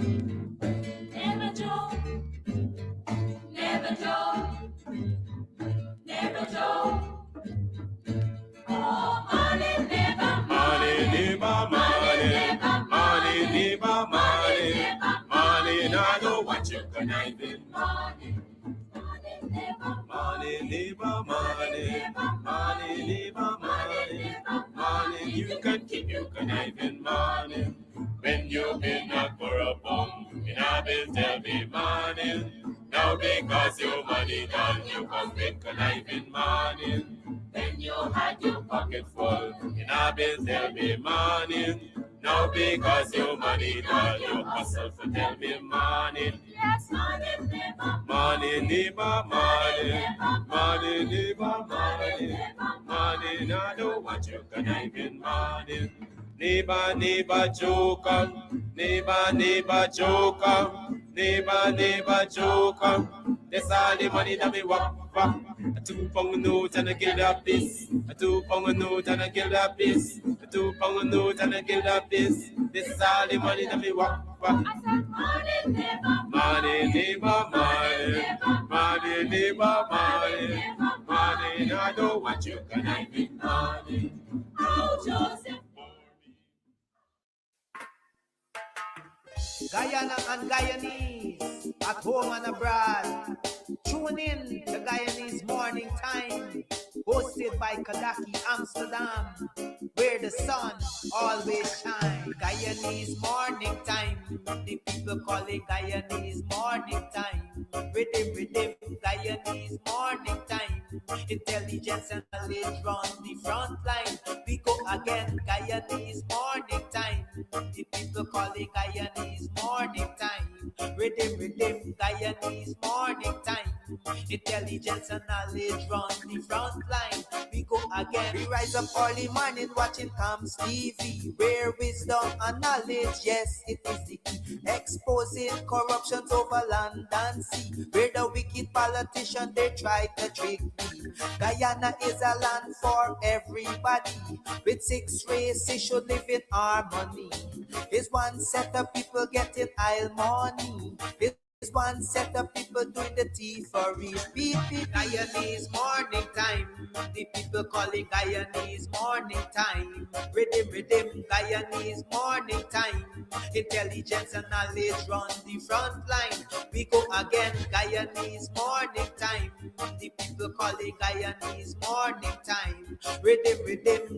Never joke, never joke, never joke. Oh, money never, money never, money never, money not know what you conniving. Money never, money, money. You can keep your conniving money. When you've been up for a bum, in a bill tell me money. Now because your money done, you come with conniving money. When you had your pocket full, in a bill tell me money. Now because your money done, you hustle for tell me money. Yes, money never, money never, money never, money not know what you conniving money. Neighbor, joker, neighbor, joker, neighbor, joker. That's all the money that me walk. A 2 pound note and a kill that piece. A 2 pound note and a kill that piece. A 2 pound note and a kill that piece. This is all the money that me walk. I said money never, money. I know what you can I be money. Oh, Joseph. Guyana and Guyanese, at home and abroad. Tune in to Guyanese Morning Time, hosted by Kadaki Amsterdam, where the sun always shines. Guyanese Morning Time, the people call it Guyanese Morning Time. Rhythm, Guyanese Morning Time. Intelligence and knowledge run the front line. We go again, Guyanese Morning Time. The people call it Guyanese Morning Time. Rhythm, Guyanese Morning Time. Intelligence and knowledge run the front line. We go again. We rise up early morning watching Comes TV, where wisdom and knowledge, yes, it is the key. Exposing corruptions over land and sea, where the wicked politicians they try to trick me. Guyana is a land for everybody. With 6 races should live in harmony. It's one set of people getting aisle money. It's one set of people doing the tea for repeat. Guyanese Morning Time. The people calling Guyanese Morning Time. Rhythm, Guyanese Morning Time. Intelligence and knowledge run the front line. We go again, Guyanese Morning Time. The people calling Guyanese Morning Time. Rhythm,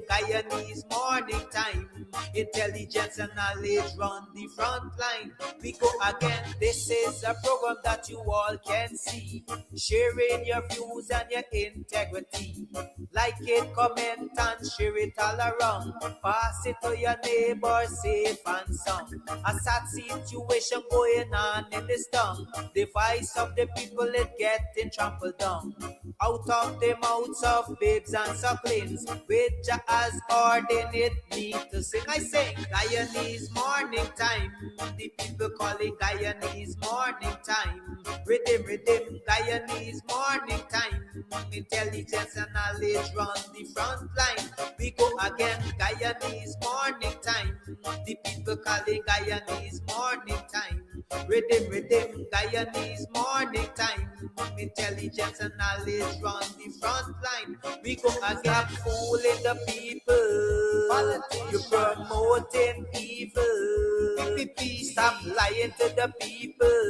Guyanese Morning Time. Intelligence and knowledge run the front line. We go again. This is a program that you all can see, sharing your views and your integrity. Like it, comment and share it all around. Pass it to your neighbor, safe and sound. A sad situation going on in this town. The voice of the people is getting trampled down. Out of the mouths of babes and sucklings, which has ordained me to sing. I sing Guyanese Morning Time. The people call it Guyanese Morning Time. Rhythm, Guyanese Morning Time. Intelligence and knowledge run the front line. We go again, Guyanese Morning Time. The people call it Guyanese Morning Time. Rhythm, Guyanese Morning Time. Intelligence and knowledge run the front line. We go again. Stop fooling the people. You're promoting evil. Stop lying to the people.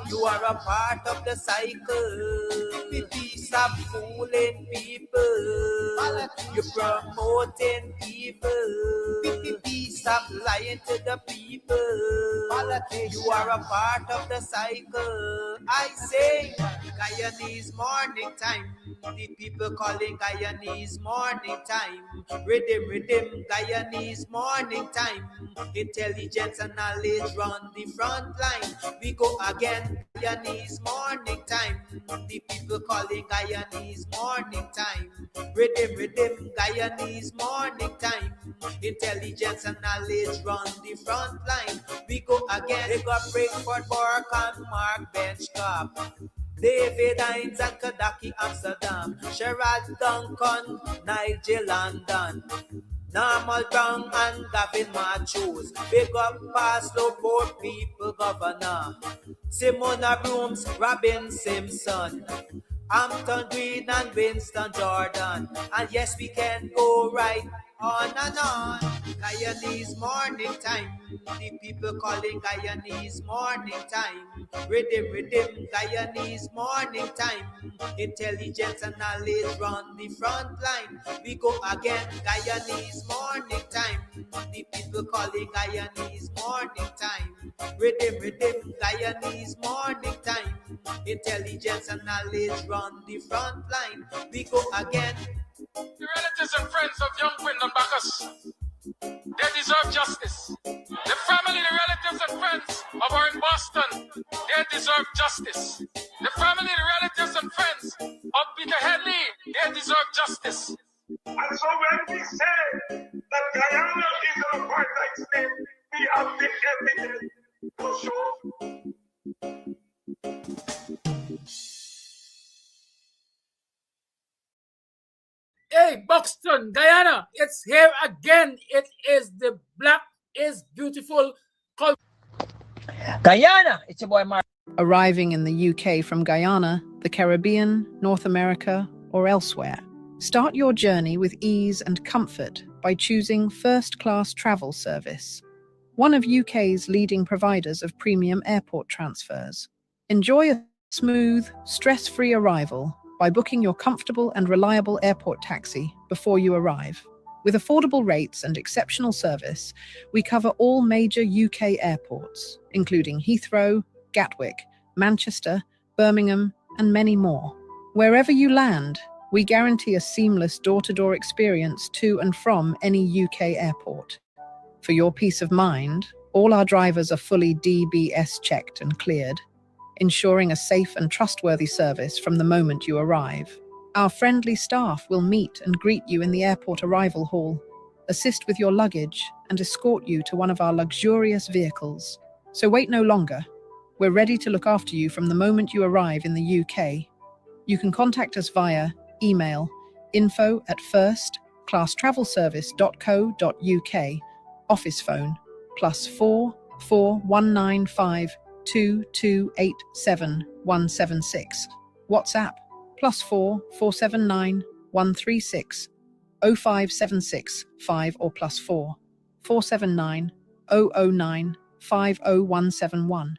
You are a part of the cycle. Stop fooling people. You're promoting evil. Stop lying to the people. You are a part of the cycle. I say Guyanese Morning Time. The people calling Guyanese Morning Time. Rhythm, Guyanese Morning Time. Intelligence and knowledge run the front line. We go again, Guyanese Morning Time. The people calling Guyanese Morning Time. Rhythm, Guyanese Morning Time. Intelligence and knowledge run the front line. We go again. They got Breakford, Bork and Mark Benchcop. David Hines and Kadaki Amsterdam. Sherrod Duncan, Nigel London. Normal Brown and Gavin Machos. Big up past low poor people governor. Simona Brooms, Robin Simpson. Hampton Green and Winston Jordan. And yes, we can go right on and on. Guyanese morning time. The people calling Guyanese morning time. Rhythm, Guyanese morning time. Intelligence and knowledge run the front line. We go again, Guyanese morning time. The people calling Guyanese morning time. Rhythm, Guyanese morning time. Intelligence and knowledge run the front line. We go again. The relatives and friends of young Wyndham Bacchus, they deserve justice. The family, the relatives and friends of our in Boston, they deserve justice. The family, the relatives and friends of Peter Headley, they deserve justice. And so when we say that Guyana is an apartheid state, we have the evidence to show. Hey, Buxton, Guyana, it's here again. It is the Black is Beautiful culture. Guyana, it's your boy Mark. Arriving in the UK from Guyana, the Caribbean, North America, or elsewhere. Start your journey with ease and comfort by choosing first-class travel service, one of UK's leading providers of premium airport transfers. Enjoy a smooth, stress-free arrival by booking your comfortable and reliable airport taxi before you arrive. With affordable rates and exceptional service, we cover all major UK airports, including Heathrow, Gatwick, Manchester, Birmingham, and many more. Wherever you land, we guarantee a seamless door-to-door experience to and from any UK airport. For your peace of mind, all our drivers are fully DBS checked and cleared, ensuring a safe and trustworthy service from the moment you arrive. Our friendly staff will meet and greet you in the airport arrival hall, assist with your luggage, and escort you to one of our luxurious vehicles. So wait no longer. We're ready to look after you from the moment you arrive in the UK. You can contact us via email info@firstclasstravelservice.co.uk, office phone +4 4195 2287 176, WhatsApp +4 479 136 0576 5 or +4 479 009 50171,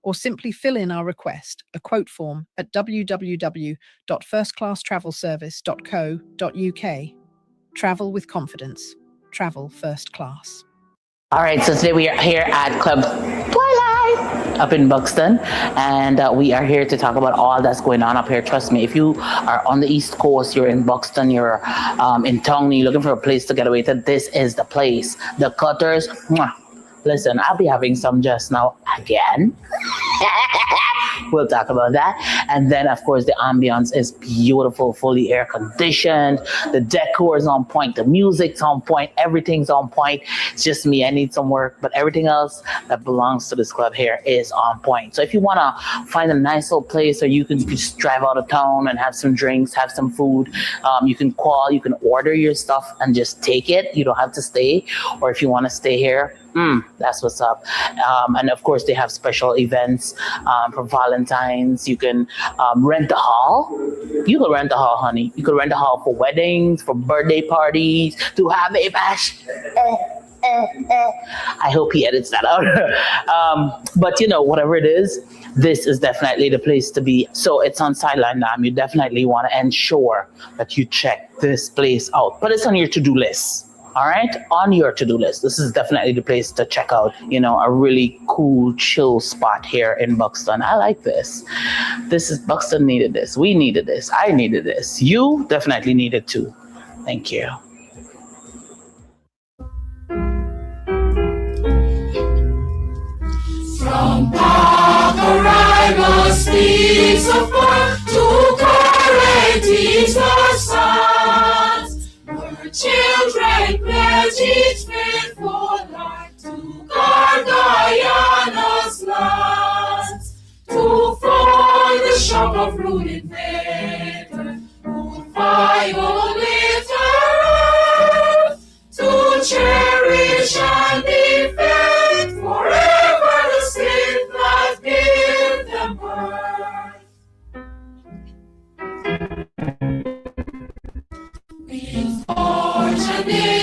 or simply fill in our request, a quote form, at www.firstclasstravelservice.co.uk. Travel with confidence. Travel first class. All right, so today we are here at Club Twilight up in Buxton, and we are here to talk about all that's going on up here. Trust me, if you are on the East Coast, you're in Buxton, you're in Tongue, you're looking for a place to get away to, this is the place. The Cutters, mwah. Listen, I'll be having some just now again. We'll talk about that. And then, of course, the ambience is beautiful, fully air conditioned. The decor is on point. The music's on point. Everything's on point. It's just me. I need some work. But everything else that belongs to this club here is on point. So if you want to find a nice little place or you can just drive out of town and have some drinks, have some food, you can call, you can order your stuff and just take it. You don't have to stay. Or if you want to stay here, that's what's up. And of course, they have special events for Valentine's. You can rent a hall. You can rent a hall, honey. You can rent a hall for weddings, for birthday parties, to have a bash. I hope he edits that out. But you know, whatever it is, this is definitely the place to be. So it's on Sideline Dam. You definitely want to ensure that you check this place out. But it's on your to-do list. All right, on your to-do list. This is definitely the place to check out, you know, a really cool, chill spot here in Buxton. I like this. This is, Buxton needed this. We needed this. I needed this. You definitely needed too. Thank you. From arrival speaks of birth to correct the sons. Children pledge each faithful life to guard Guyana's lands, to foil the shock of rude invader who violate our earth, to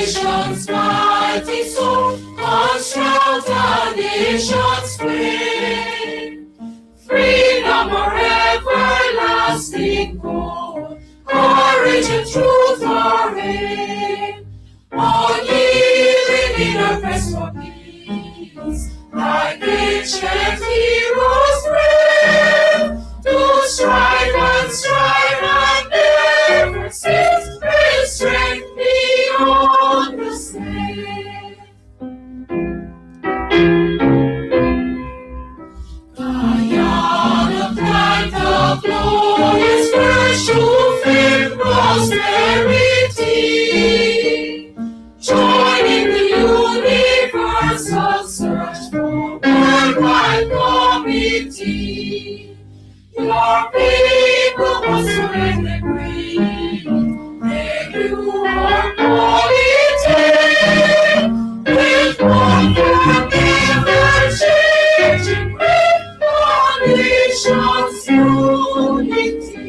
nation's mighty soul, construct a nation's free. Freedom or everlasting goal, courage and truth are aim. Only living in a quest for peace, like ancient heroes brave, to strive and never cease, with strength beyond the same. Guyana, plant of glorious first to faith, prosperity, joining the universal search for worldwide community. Your people must agree, make you are quality, with one forever changing great nation's unity.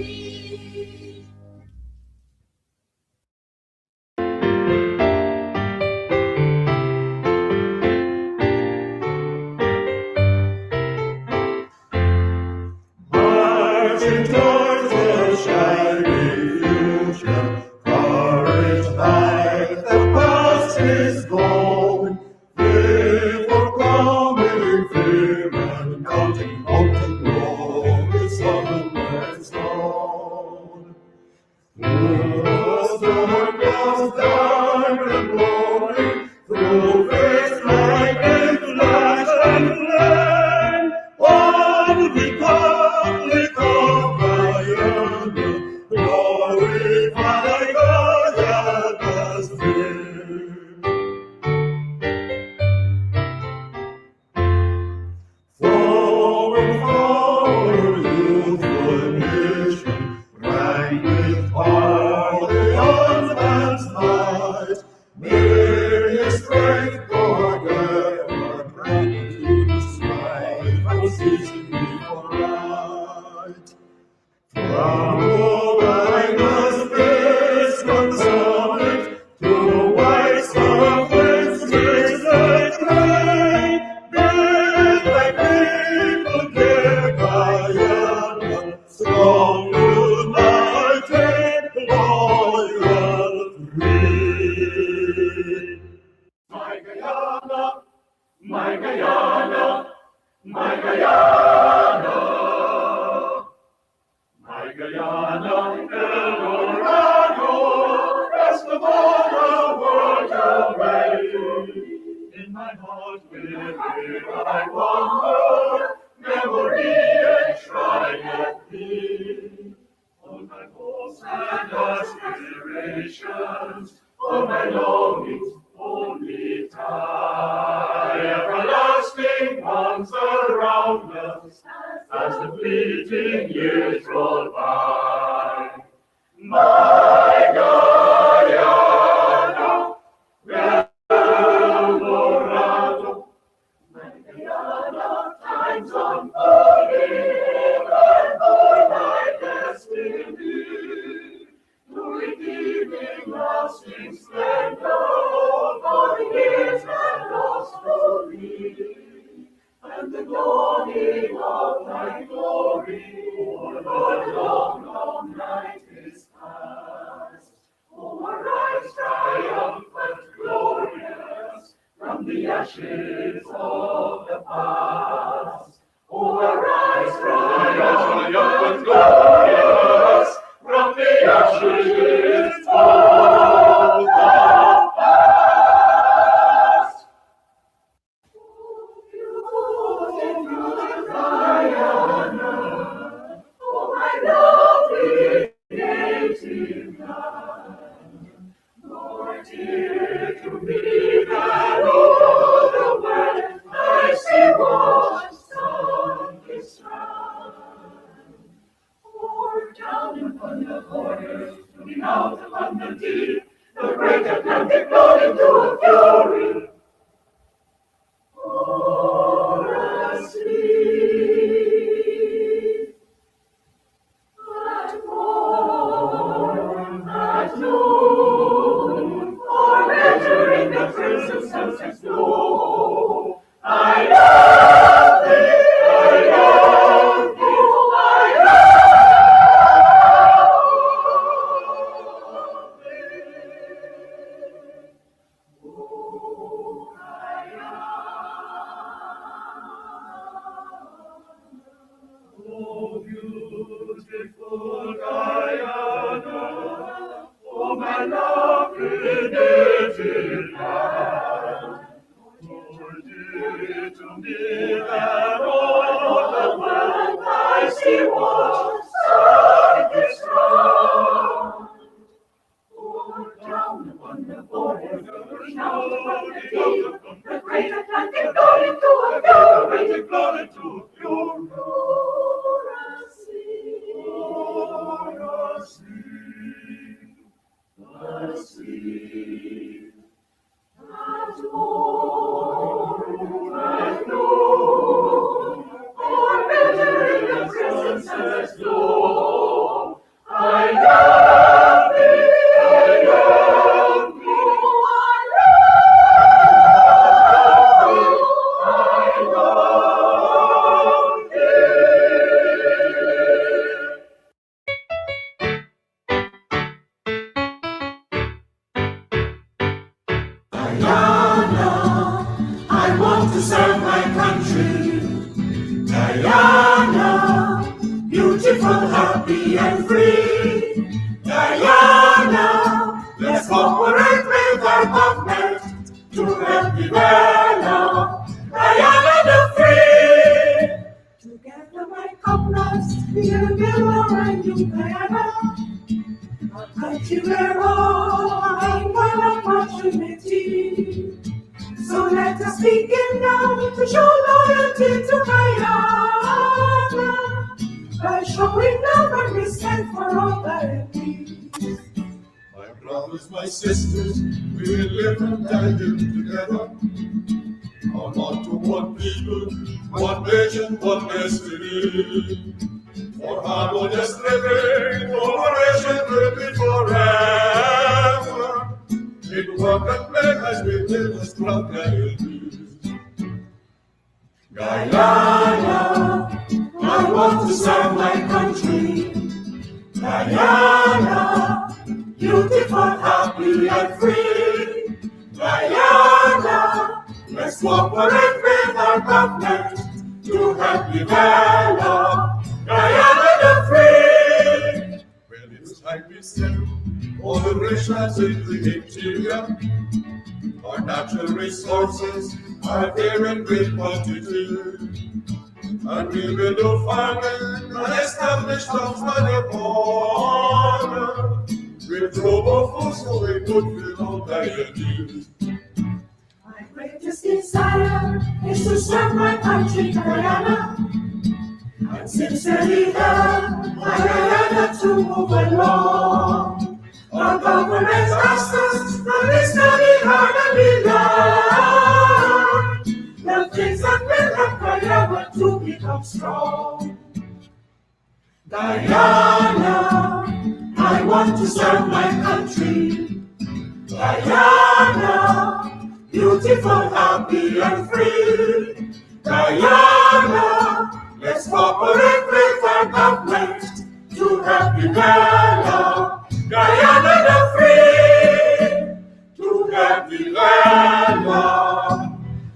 Marching towards the shining future, courage high, the past is gone. Live for coming fame and counting mountain glory, sun and stone. The storm goes dark and glowing, through face lightning, flash and flame. On the Republic of Guyana, glorify Guyana's name. Forward, forward, youthful nation, right with power, the husband's might. May his strength forever bring to the strife and season before right. From Guyana's base from summit to the white star whence takes the train. Build thy people, dear Guyana, strong, united, loyal, free. My Guyana, my Guyana, my Guyana. My Guyana, Eldorado, rest of all the world away. In my heart within I wander, memory enshrined thee. All my hopes and aspirations, all my longings, only tie. Everlasting bonds around us, as the fleeting years roll by. My Guyana, Eldorado, my Guyana, times unforgiving, and for my destiny, to redeeming lasting splendor, all the years that lost for me. And the dawning of thy glory, o'er the long, long night is past. Oh, arise, triumphant, glorious, from the ashes of the past. Oh, arise, triumphant, glorious, from the ashes of the past. Dear to me that all the world I see washed on his strand. Pour down upon the borders, looking out upon the deep, the great Atlantic flowed into a fury. For a sleep, at morn, at noon, for better To me that all the world I see was sun is strong. Pour down upon the border, shout upon the deep, the great Atlantic glory to a pure, glory to a pure. Pour a sea, that more and more, or better in the presence as though I love thee, I love thee, I love thee. Guyana, I want to serve my country. Guyana, beautiful, happy and free. Guyana, let's cooperate with our government to help develop Guyana the free. Together, my comrades, we will build our new Guyana, a country where all find one opportunity. So let us begin now to show loyalty to Guyana by showing love and respect for all that it is. My brothers, my sisters, we will live and die here together. On to one people, one nation, one destiny. For harmonious living, cooperation will be forever. In work and play as we live as proud Guyanese. Guyana, I want to serve my country. Guyana, beautiful, happy and free. Guyana, let's cooperate with our government to help develop Guyana the free. Well, it's time we said, all the nations in the interior, our natural resources are there in great quantity. And we will do farming and establish towns by the border. With global food so we could fill all Guyanese. My greatest desire is to serve my country, Guyana, and sincerely help my Guyana to move along. Our government asks us that we study hard and we learn the things that will help Guyana to become strong. Guyana, I want to serve my country. Guyana, beautiful, happy and free. Guyana, let's cooperate with our government to help develop Guyana the free. To help develop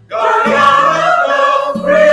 Guyana the free.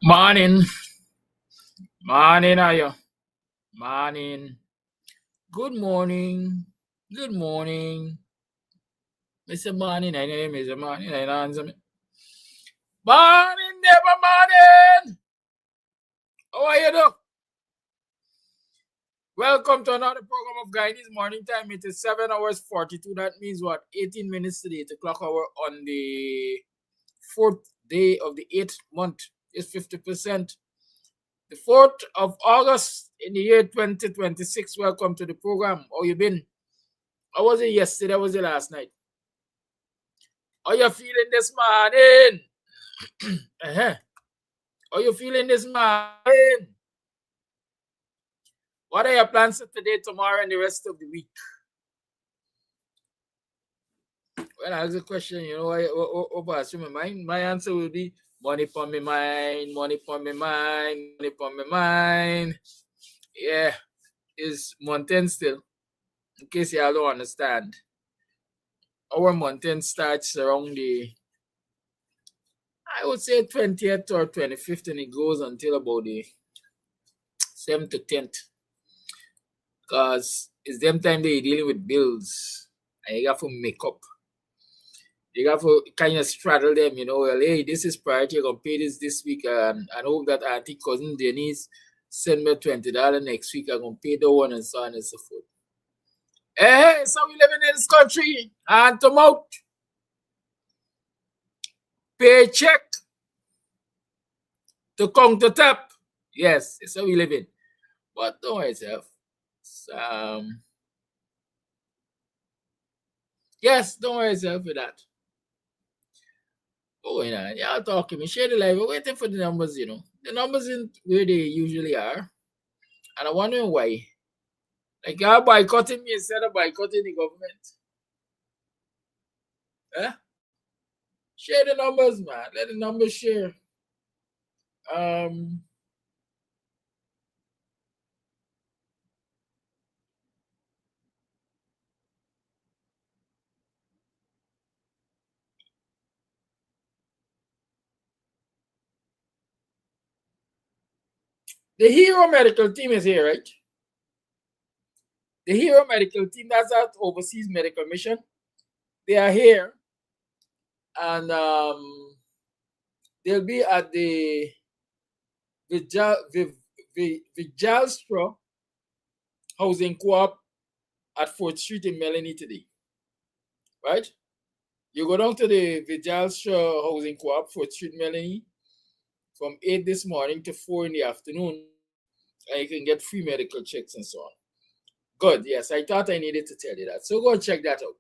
Morning. Morning, are you? Morning. Good morning. Good morning. Mr. Morning, I name is morning. I answer me. Morning, never morning. How are you, doc? Welcome to another program of Guyanese Morning Time. It is 7 hours 42. That means what? 18 minutes to the 8 o'clock hour on the 4th day of the 8th month. Is 50%. The 4th of August in the year 2026. Welcome to the program. How you been? How was it yesterday? How was it last night? How you feeling this morning? How you feeling this morning? What are your plans for today, tomorrow, and the rest of the week? When I ask a question, you know, what pass through my mind? My answer will be money for my mind, money for my mind, money for my mind. Yeah, is mountain still. In case y'all don't understand, our mountain starts around the, I would say 20th or 25th, and it goes until about the 7th to 10th. Because it's them time they're dealing with bills. And you got to make up. You got to kind of straddle them, you know, well, hey, this is priority, you're going to pay this week. And hope that auntie, cousin Denise send me $20 next week. I'm going to pay the one, and so on and so forth. Hey, so we living in this country. And to mouth. Paycheck to come to tap. Yes, it's how we live in. But don't worry yourself. Yes, don't worry yourself with that. Oh, y'all talking me. Share the live. We're waiting for the numbers, you know. The numbers in where they usually are. And I'm wondering why. Like, y'all boycotting me instead of boycotting the government. Huh? Share the numbers, man. Let the numbers share. The Hero Medical Team is here, right? The Hero Medical Team, that's that overseas medical mission. They are here. And they'll be at the Vijalstra Housing Co-op at 4th Street in Melanie today. Right? You go down to the Vijalstra Housing Co-op, 4th Street, Melanie, from 8 this morning to 4 in the afternoon, and you can get free medical checks and so on. Good, yes, I thought I needed to tell you that. So go check that out.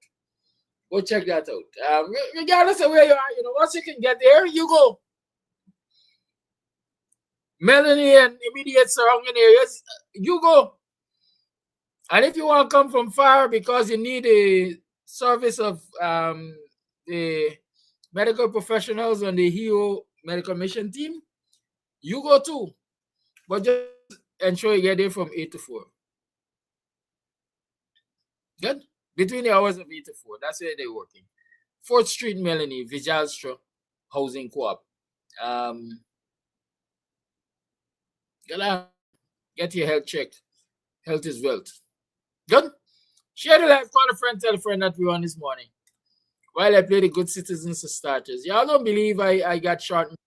Go check that out. Regardless of where you are, you know, once you can get there, you go. Melanie and immediate surrounding areas, you go. And if you want to come from far because you need a service of the medical professionals on the Hero Medical Mission Team, you go too. But just ensure you get there from 8 to 4. Good? Between the hours of 8 to 4. That's where they're working. 4th Street, Melanie, Vijalstra Housing Co-op. Get your health checked. Health is wealth. Good? Share the live, call a friend, tell a friend that we're on this morning. While I play the good citizens for starters. Y'all don't believe I got shot. I'll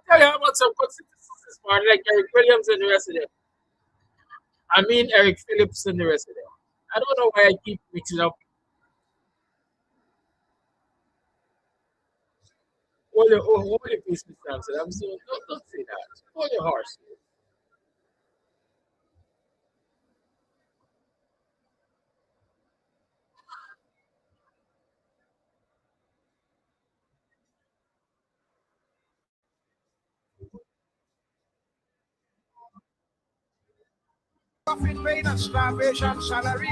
tell you how about some good citizens this morning, like Eric Williams and the rest of them. I mean Eric Phillips and the rest of them. I don't know why I keep mixing up. Hold your peace, Mr. Sampson. I'm saying, don't say that. Hold your horse. Profit paid and starvation salary.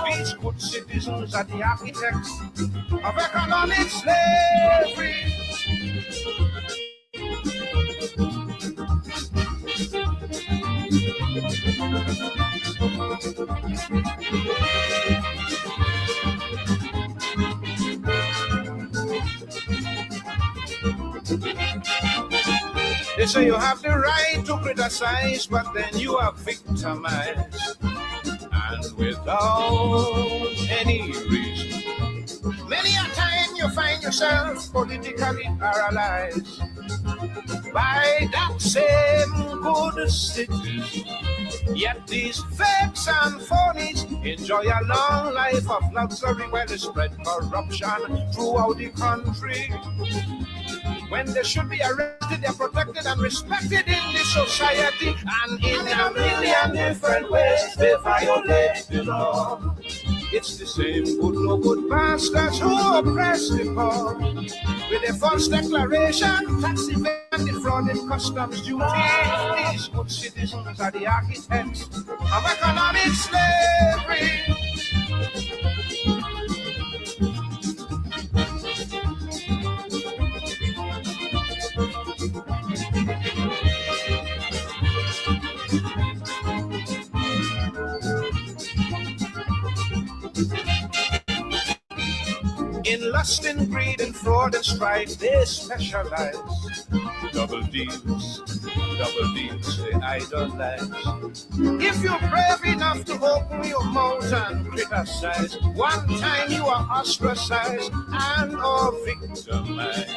These good citizens are the architects of economic slavery. They say you have the right to criticize, but then you are victimized. And without any reason. Many a time you find yourself politically paralyzed by that same good city. Yet these fakes and phonies enjoy a long life of luxury while they spread corruption throughout the country. When they should be arrested, they're protected and respected in this society, and in a million different ways they violate the law. It's the same good no good bastards who oppress the poor with a false declaration, tax evasion, defrauding customs duty. These good citizens are the architects of economic slavery. In lust and greed and fraud and strife, they specialize. Double deals, they idolize. If you're brave enough to open your mouth and criticize, one time you are ostracized and or victimized.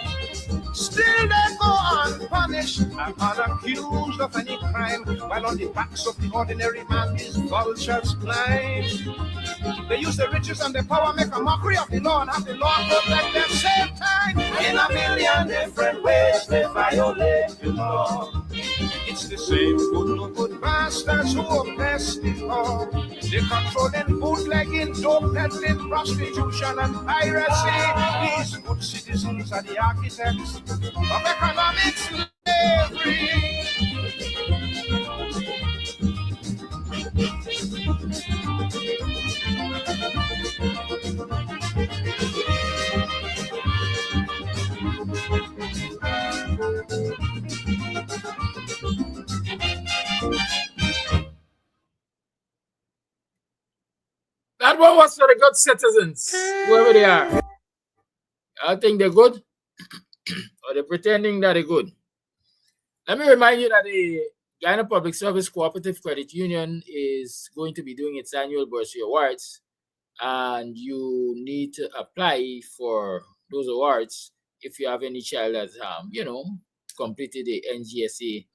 Still they go unpunished and unaccused of any crime, while on the backs of the ordinary man these vultures climb. They use the riches and the power, make a mockery of the law, and have the law protect them same time. In a million different ways they violate the law. It's the same good no good bastards who oppress the poor. They controlling bootlegging, dope peddling, prostitution and piracy. These good citizens are the architects of economic slavery. That one was for the good citizens, whoever they are. I think they're good, or they're pretending that they're good. Let me remind you that the Guyana Public Service Cooperative Credit Union is going to be doing its annual bursary awards, and you need to apply for those awards if you have any child that completed the NGSA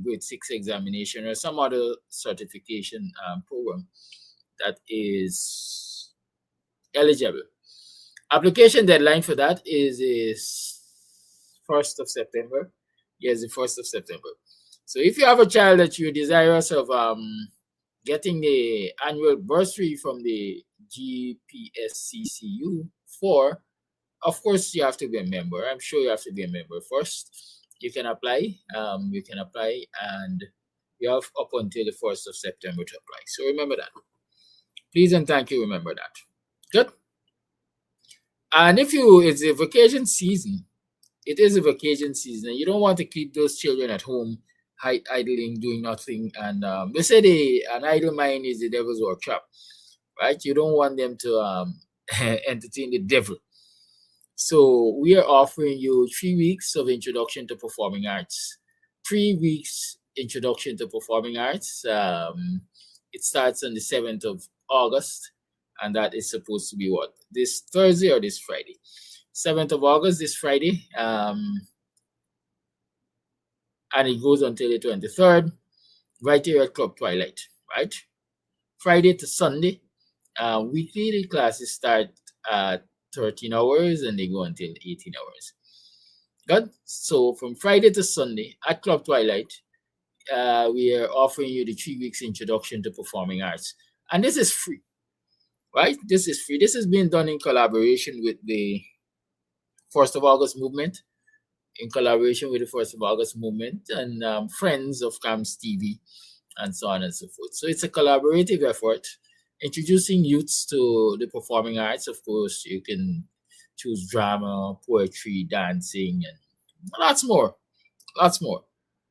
grade 6 examination or some other certification program that is eligible. Application deadline for that is 1st of September. Yes, the 1st of September. So if you have a child that you're desirous of getting the annual bursary from the GPSCCU for, of course, you have to be a member. I'm sure you have to be a member first. You can apply. And you have up until the 1st of September to apply. So remember that. Please and thank you. Remember that. Good. And if it's a vacation season, it is a vacation season, and you don't want to keep those children at home idling, doing nothing. And they say an idle mind is the devil's workshop, right? You don't want them to entertain the devil. So we are offering you 3 weeks of introduction to performing arts. 3 weeks introduction to performing arts. It starts on the 7th of August, and that is supposed to be what? This Thursday or this Friday? 7th of August, this Friday. And it goes until the 23rd. right here at Club Twilight, right? Friday to Sunday. Weekly the classes start at 13 hours and they go until 18 hours. Good. So from Friday to Sunday at Club Twilight, we are offering you the 3 weeks introduction to performing arts, and this is free, right? This is free. This is being done in collaboration with the 1st of August movement, in collaboration with the 1st of August movement and friends of CAMS TV, and so on and so forth. So it's a collaborative effort introducing youths to the performing arts. Of course, you can choose drama, poetry, dancing, and lots more. Lots more.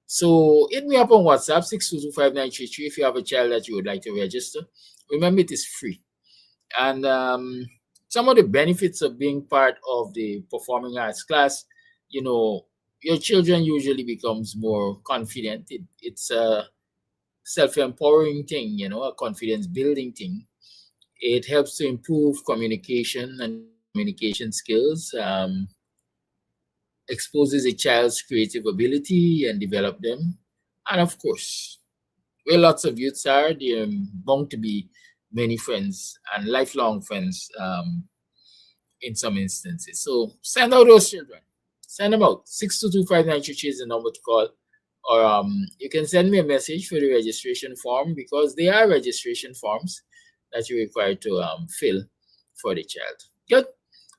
So hit me up on WhatsApp 6225933 if you have a child that you would like to register. Remember, it is free. And some of the benefits of being part of the performing arts class, you know, your children usually becomes more confident. It's a self-empowering thing, you know, a confidence building thing. It helps to improve communication and communication skills, exposes a child's creative ability and develop them. And of course, where lots of youths are, there are bound to be many friends and lifelong friends in some instances. So send out those children. Send them out. 6225933 is the number to call. Or you can send me a message for the registration form, because there are registration forms that you're required to fill for the child. Good.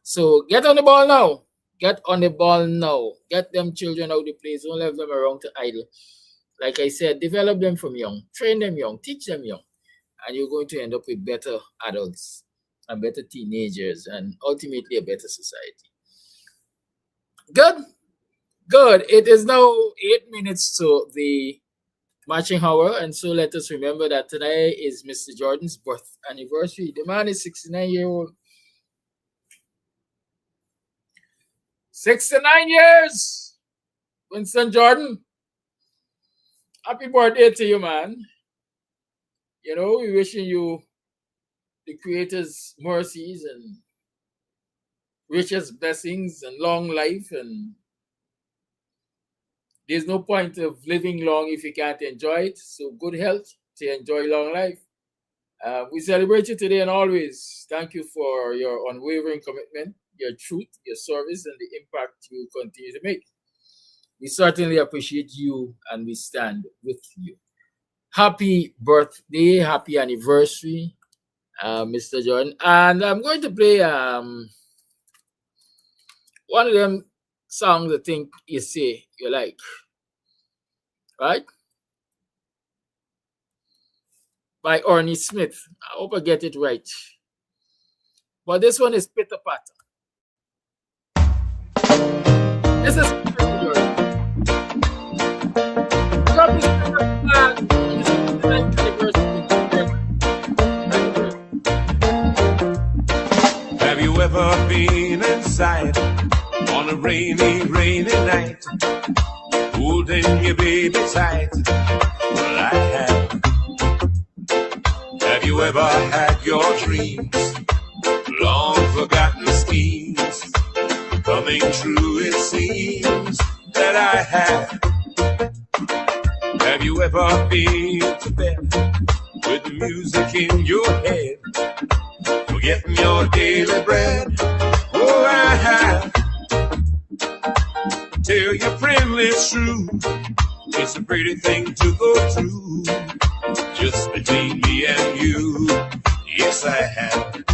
So get on the ball now. Get on the ball now. Get them children out of the place. Don't leave them around to idle. Like I said, develop them from young. Train them young. Teach them young. And you're going to end up with better adults and better teenagers and ultimately a better society. Good. Good. It is now 8 minutes to the marching hour. And so let us remember that today is Mr. Jordan's birth anniversary. The man is 69-year-old. 69 years, Winston Jordan. Happy birthday to you, man. You know, we're wishing you the Creator's mercies and richest blessings and long life. And there's no point of living long if you can't enjoy it. So good health to enjoy long life. We celebrate you today and always. Thank you for your unwavering commitment, your truth, your service, and the impact you continue to make. We certainly appreciate you and we stand with you. Happy birthday, happy anniversary, Mr. Jordan. And I'm going to play one of them songs I think you say you like. Right? By Orny Smith. I hope I get it right. But this one is Pitter Patter. This is Have you ever been inside on a rainy, rainy night, holding your baby tight? Well, I have. Have you ever had your dreams, long forgotten schemes, coming true? It seems that I have. Have you ever been to bed with music in your head, forgetting your daily bread? Oh, I have. Tell your friend it's true, it's a pretty thing to go through, just between me and you. Yes, I have.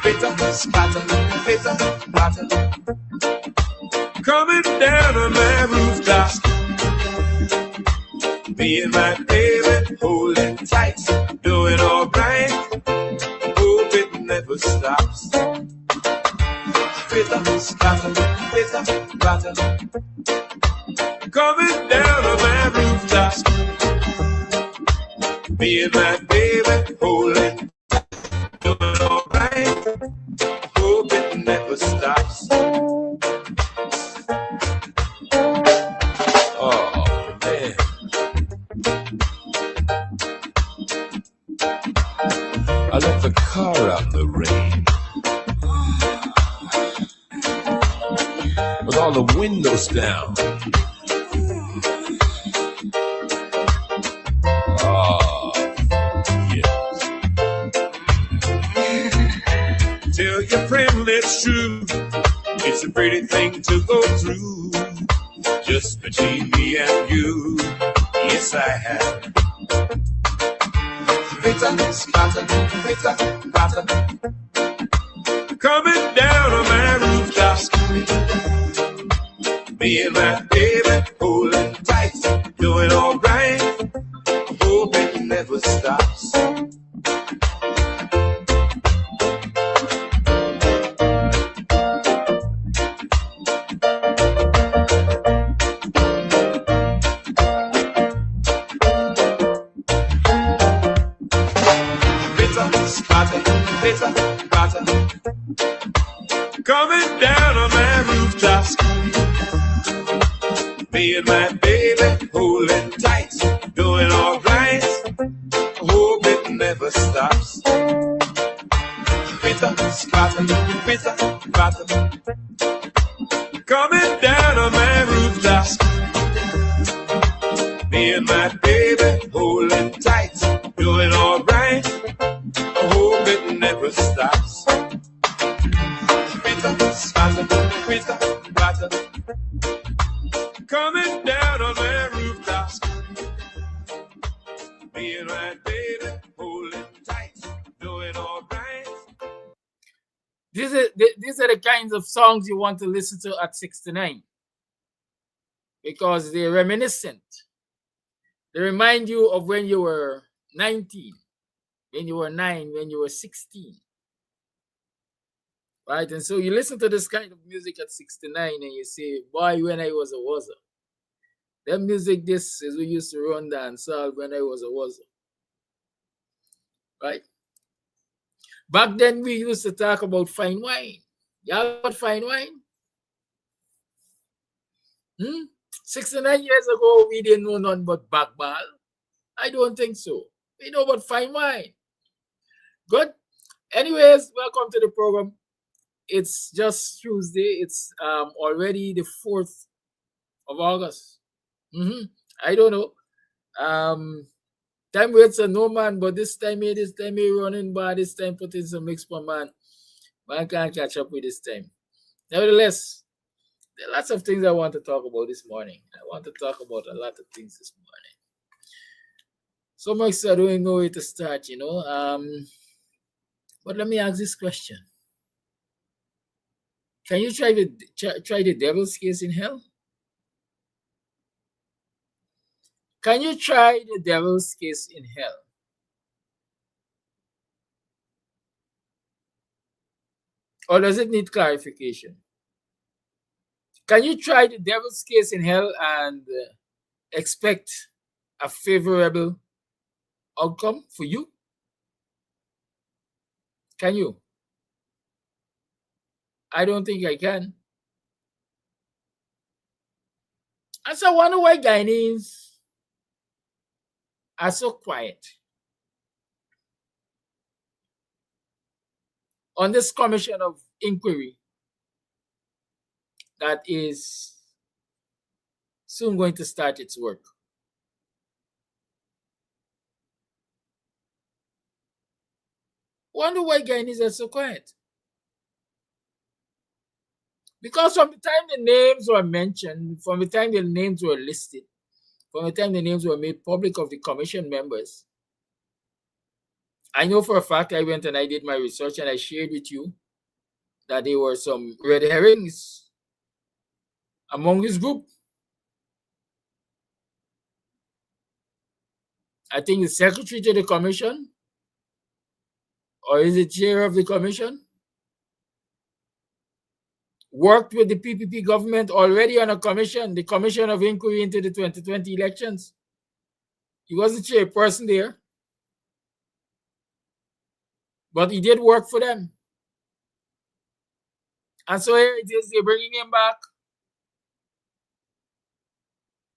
Pitter, spatter, pitter, patter, coming down on my rooftop. Me and my baby holding tight, doing all right. Hope it never stops. Pitter, spatter, pitter, patter, coming down on my rooftop. Me and my baby holding tight, doing all right. Hope it never stops. Oh, man. I left the car out in the rain, with all the windows down. it's true. It's a pretty thing to go through, just between me and you. Yes, I have. Bitter, spatter, bitter, batter, coming down on my rooftop. Me and my baby holding tight, doing all right. I hope it never stops. Bitter, batter, coming down on my rooftop. Me and my baby holding tight, doing all right. I hope it never stops. Bitter, batter, coming down on my rooftop. Me and my baby holding tight, doing all right. I hope it never stops. Bitter, batter, coming down on my rooftop. Me and my baby holding tight, doing all right. These are the kinds of songs you want to listen to at 69, because they're reminiscent. They remind you of when you were 19, when you were 9, when you were 16. Right? And so you listen to this kind of music at 69 and you say, boy, when I was a wazzer. That music, this is we used to run dance when I was a wazzer. Right? Back then we used to talk about fine wine. Y'all about fine wine? 69 years ago, we didn't know nothing but backball. I don't think so. We know about fine wine. Good. Anyways, welcome to the program. It's just Tuesday. It's already the 4th of August. I don't know. Time waits for no man, but this time running by, this time putting some mix for man. Man can't catch up with this time. Nevertheless, there are lots of things I want to talk about this morning. I want to talk about a lot of things this morning. So much so I don't know where to start, you know. But let me ask this question. Can you try the devil's case in hell? Can you try the devil's case in hell? Or does it need clarification? Can you try the devil's case in hell and expect a favorable outcome for you? Can you? I don't think I can. And so I wonder why Guyanese are so quiet on this commission of inquiry that is soon going to start its work. Wonder why Guyanese are so quiet. Because from the time the names were mentioned, from the time the names were listed, from the time the names were made public of the commission members, I know for a fact I went and I did my research and I shared with you that there were some red herrings among this group. I think the secretary to the commission, or is it chair of the commission, worked with the PPP government already on a commission, the Commission of Inquiry into the 2020 elections. He wasn't chairperson there, but he did work for them. And so here it is, they're bringing him back.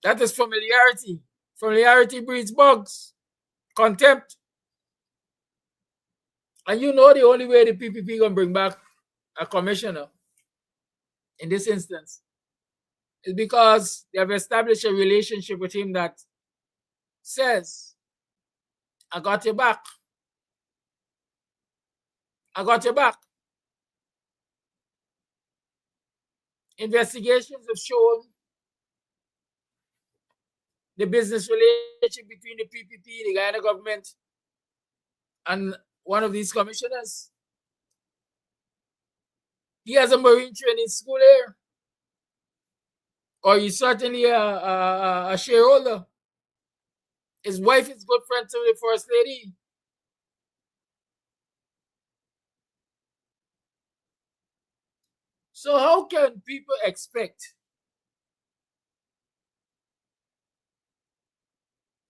That is familiarity. Familiarity breeds bugs, contempt. And you know the only way the PPP going to bring back a commissioner in this instance is because they have established a relationship with him that says, I got your back. I got your back. Investigations have shown the business relationship between the PPP, the Guyana government, and one of these commissioners. He has a marine training school here, or he's certainly a shareholder. His wife is good friends with the First Lady. So how can people expect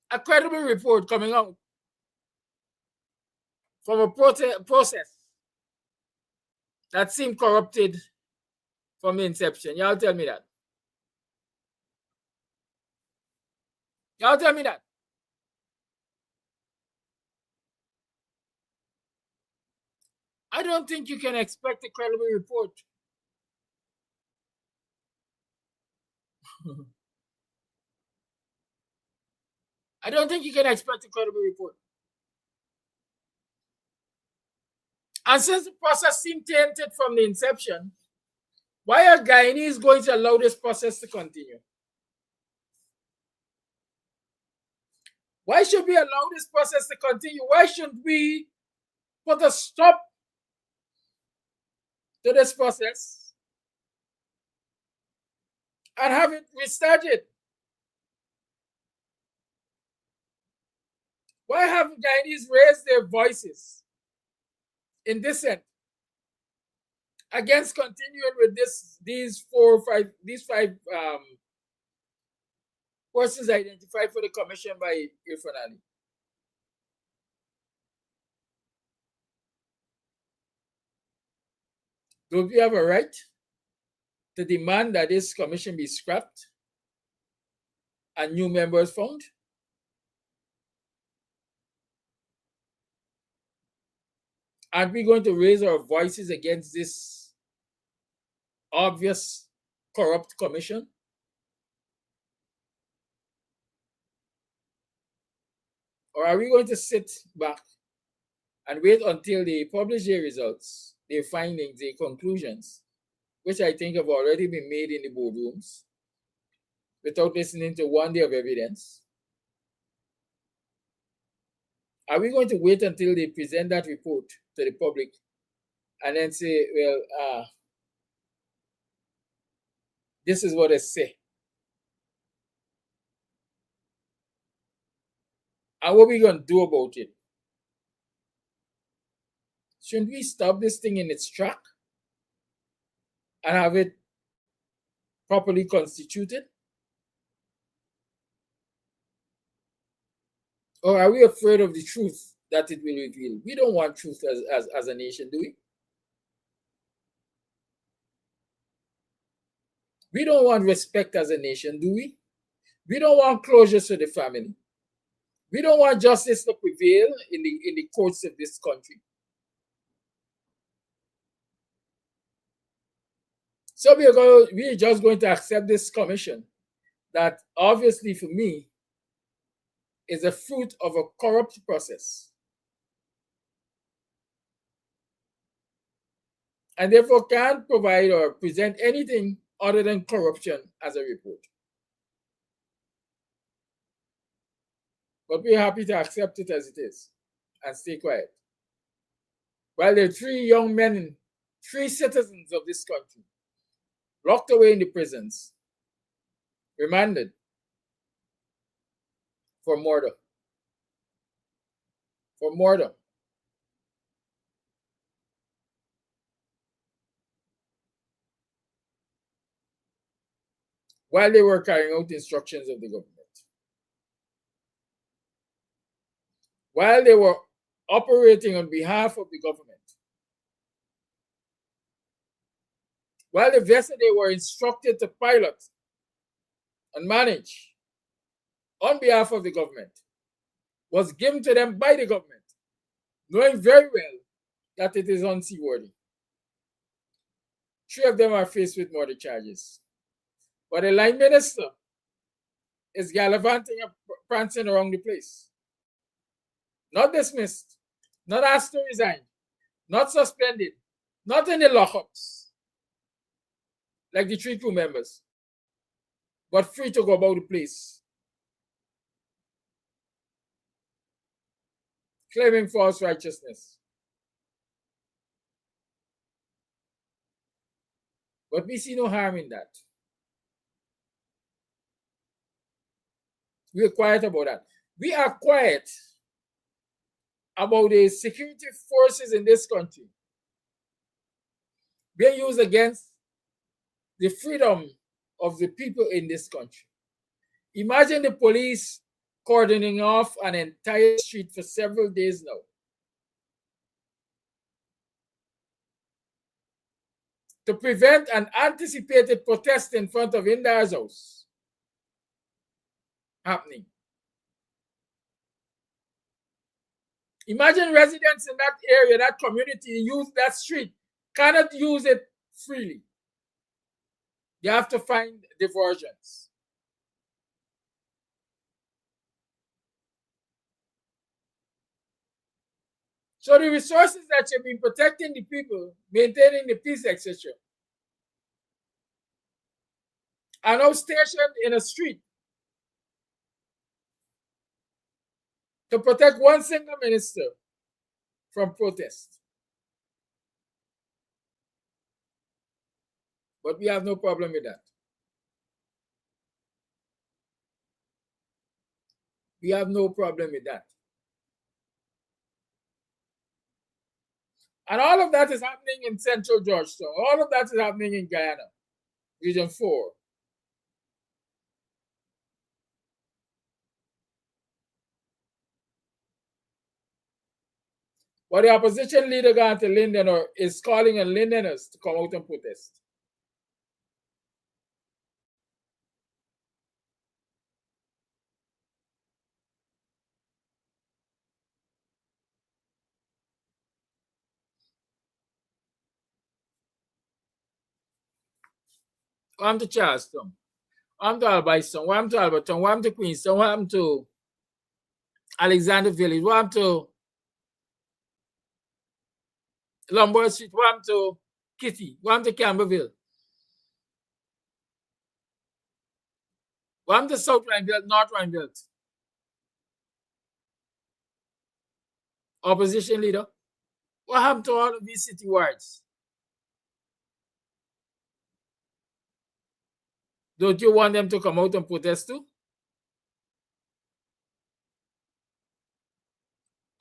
a credible report coming out from a process that seemed corrupted from the inception? Y'all tell me that. Y'all tell me that. I don't think you can expect a credible report. I don't think you can expect a credible report. And since the process seemed tainted from the inception, why are Guyanese going to allow this process to continue? Why should we allow this process to continue? Why shouldn't we put a stop to this process and have it restarted? Why haven't Guyanese raised their voices in dissent against continuing with these five persons identified for the commission by Irfan Ali? Don't we have a right to demand that this commission be scrapped and new members found? Aren't we going to raise our voices against this obvious corrupt commission? Or are we going to sit back and wait until they publish their results, their findings, their conclusions, which I think have already been made in the boardrooms, without listening to one day of evidence? Are we going to wait until they present that report to the public and then say, well, this is what they say? And what are we going to do about it? Shouldn't we stop this thing in its track and have it properly constituted? Or are we afraid of the truth that it will reveal? We don't want truth as a nation, do we? We don't want respect as a nation, do we? We don't want closure to the family. We don't want justice to prevail in the courts of this country. So we're just going to accept this commission that obviously for me is a fruit of a corrupt process, and therefore can't provide or present anything other than corruption as a report. But we're happy to accept it as it is and stay quiet. While there are 3 young men, 3 citizens of this country, locked away in the prisons, remanded for murder. For murder. While they were carrying out instructions of the government. While they were operating on behalf of the government. While the vessel they were instructed to pilot and manage on behalf of the government was given to them by the government, knowing very well that it is unseaworthy. 3 of them are faced with murder charges. But the line minister is gallivanting and prancing around the place. Not dismissed, not asked to resign, not suspended, not in the lockups. like the 3 crew members, but free to go about the place, claiming false righteousness. But we see no harm in that. We are quiet about that. We are quiet about the security forces in this country being used against the freedom of the people in this country. Imagine the police cordoning off an entire street for several days now to prevent an anticipated protest in front of Indar's house happening. Imagine residents in that area, that community, use that street, cannot use it freely. They have to find diversions. So the resources that should be protecting the people, maintaining the peace, etc., are now stationed in a street to protect one single minister from protest. But we have no problem with that. We have no problem with that. And all of that is happening in central Georgetown. All of that is happening in Guyana, Region 4. But the opposition leader going to Linden or is calling on Lindeners to come out and protest. I'm to Charleston. I'm to Albion. I'm to Alberton. I'm to Queenstown. I'm to Alexander Village. I'm to Lombard Street. I'm to Kitty. I'm to Campbellville. I'm to South Rhinebelt, North Rhinebelt. Opposition leader. What happened to all of these city wards? Don't you want them to come out and protest too?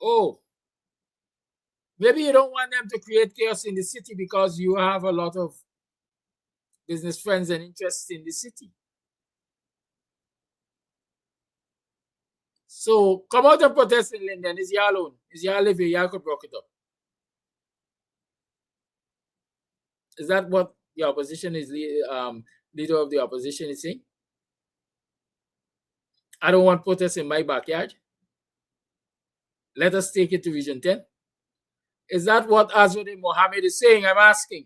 Oh, maybe you don't want them to create chaos in the city because you have a lot of business friends and interests in the city. So come out and protest in Linden. It's your own. It's your living. You could broke it up. Is that what the opposition is, leader of the opposition is saying? I don't want protests in my backyard. Let us take it to Region 10. Is that what Azwadin Mohammed is saying? I'm asking.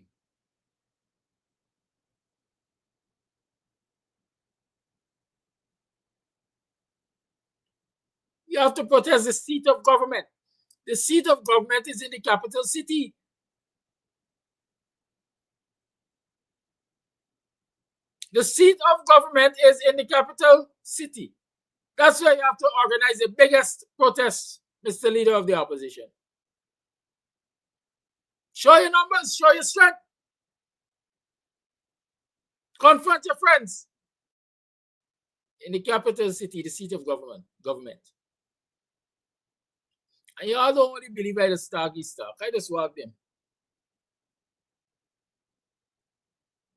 You have to protest the seat of government. The seat of government is in the capital city. The seat of government is in the capital city. That's why you have to organize the biggest protest, Mr. Leader of the Opposition. Show your numbers, show your strength. Confront your friends. In the capital city, the seat of government. And you all don't only believe I just stock. I just walk them.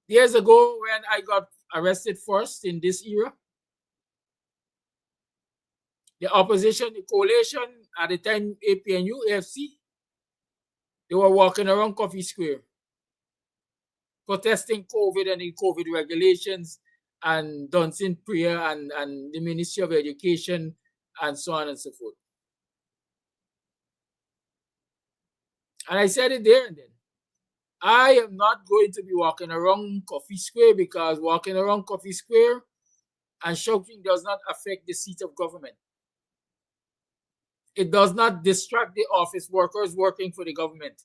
Years ago, when I got arrested first in this era, the opposition, the coalition, at the time APNU, AFC, they were walking around Coffee Square, protesting COVID and the COVID regulations and dancing prayer and the Ministry of Education and so on and so forth. And I said it there and then. I am not going to be walking around Coffee Square because walking around Coffee Square and shouting does not affect the seat of government. It does not distract the office workers working for the government.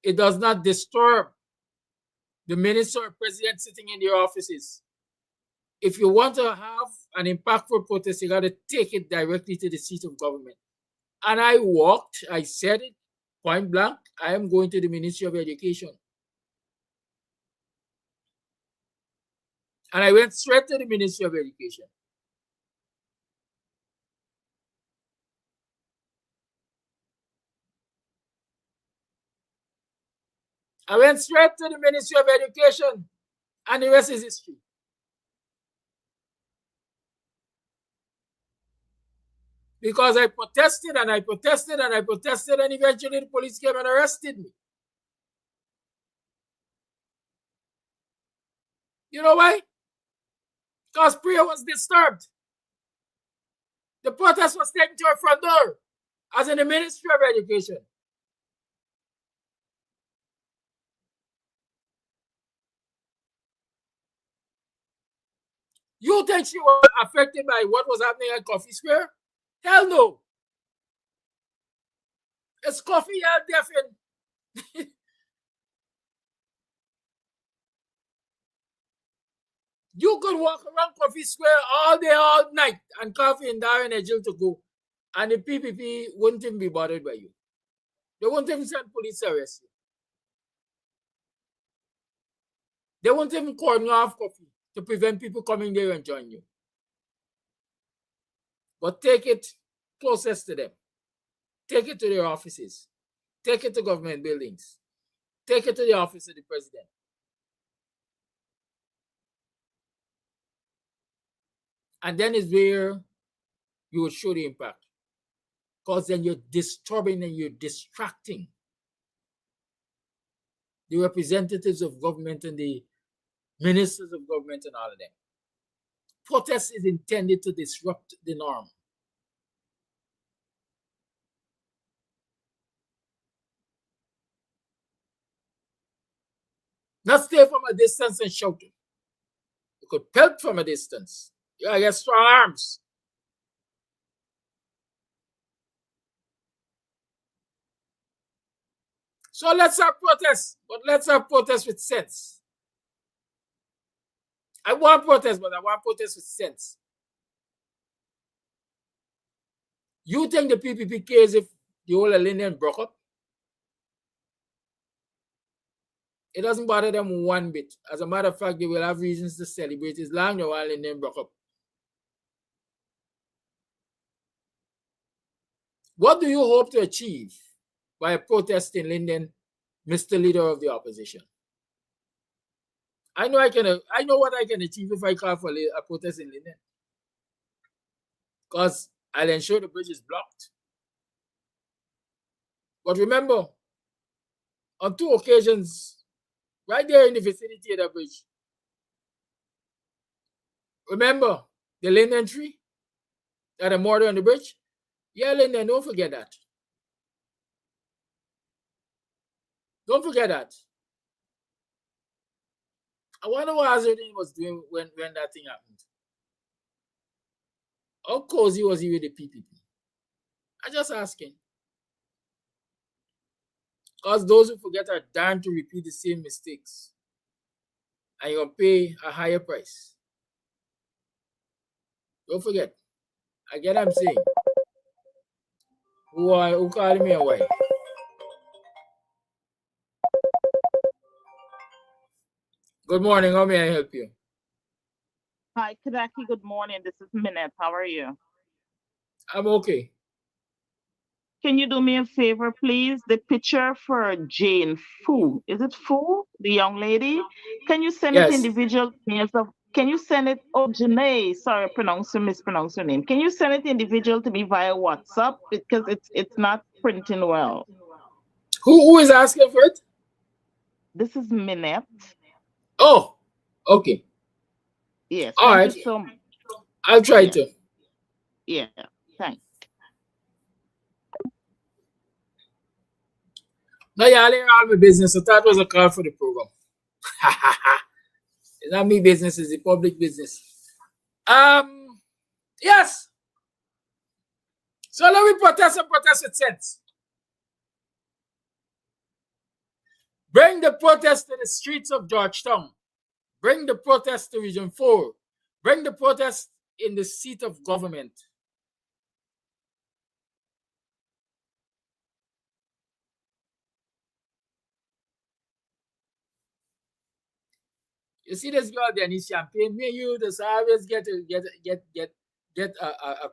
It does not disturb the minister or president sitting in their offices. If you want to have an impactful protest, you got to take it directly to the seat of government. And I said it point blank, I am going to the Ministry of Education. And I went straight to the Ministry of Education. I went straight to the Ministry of Education, and the rest is history. Because I protested and I protested and I protested, and eventually the police came and arrested me. You know why? Because prayer was disturbed. The protest was taken to our front door, as in the Ministry of Education. You think she was affected by what was happening at Coffee Square? Hell no. It's Coffee hell deaf. You could walk around Coffee Square all day, all night, and Coffee and Darren and Jill to go, and the PPP wouldn't even be bothered by you. They wouldn't even send police to arrest you. They wouldn't even cordon off Coffee to prevent people coming there and join you. But take it closest to them. Take it to their offices. Take it to government buildings. Take it to the office of the president. And then is where you will show the impact. Because then you're disturbing and you're distracting the representatives of government and the ministers of government and all of them. Protest is intended to disrupt the norm. Not stay from a distance and shout. You could pelt from a distance. You gotta get strong arms. So let's have protests, but let's have protests with sense. I want protests, but I want protests with sense. You think the PPP cares if the whole Linden broke up? It doesn't bother them one bit. As a matter of fact, they will have reasons to celebrate as long as while Linden broke up. What do you hope to achieve by a protest in Linden, Mr. Leader of the Opposition? I know what I can achieve if I call for a protest in Linden. Because I'll ensure the bridge is blocked. But remember, on 2 occasions, right there in the vicinity of the bridge, remember the Linden tree that a murder on the bridge? Yeah, Linden, don't forget that. Don't forget that. I wonder what Azardine was doing when that thing happened. How cozy was he with the PPP? I'm just asking. Because those who forget are damned to repeat the same mistakes. And you'll pay a higher price. Don't forget. Again, I'm saying. Who called me away? Good morning. How may I help you? Hi, Kadaki. Good morning. This is Minette. How are you? I'm okay. Can you do me a favor, please? The picture for Jane Fu. Is it Fu, the young lady? Can you send it individual names of? Can you send it? Oh, Janae. Sorry, mispronounce your name. Can you send it individual to me via WhatsApp because it's not printing well. Who is asking for it? This is Minette. Oh, okay. Yes. All right. Thank you so much. I'll try to. Yeah. Thanks. No, y'all ain't all my business. So that was a call for the program. It's not me business, it's the public business. Yes. So let me protest and protest with sense. Bring the protest to the streets of Georgetown. Bring the protest to Region 4. Bring the protest in the seat of government. You see this girl, Denise Champagne, me and you just always get a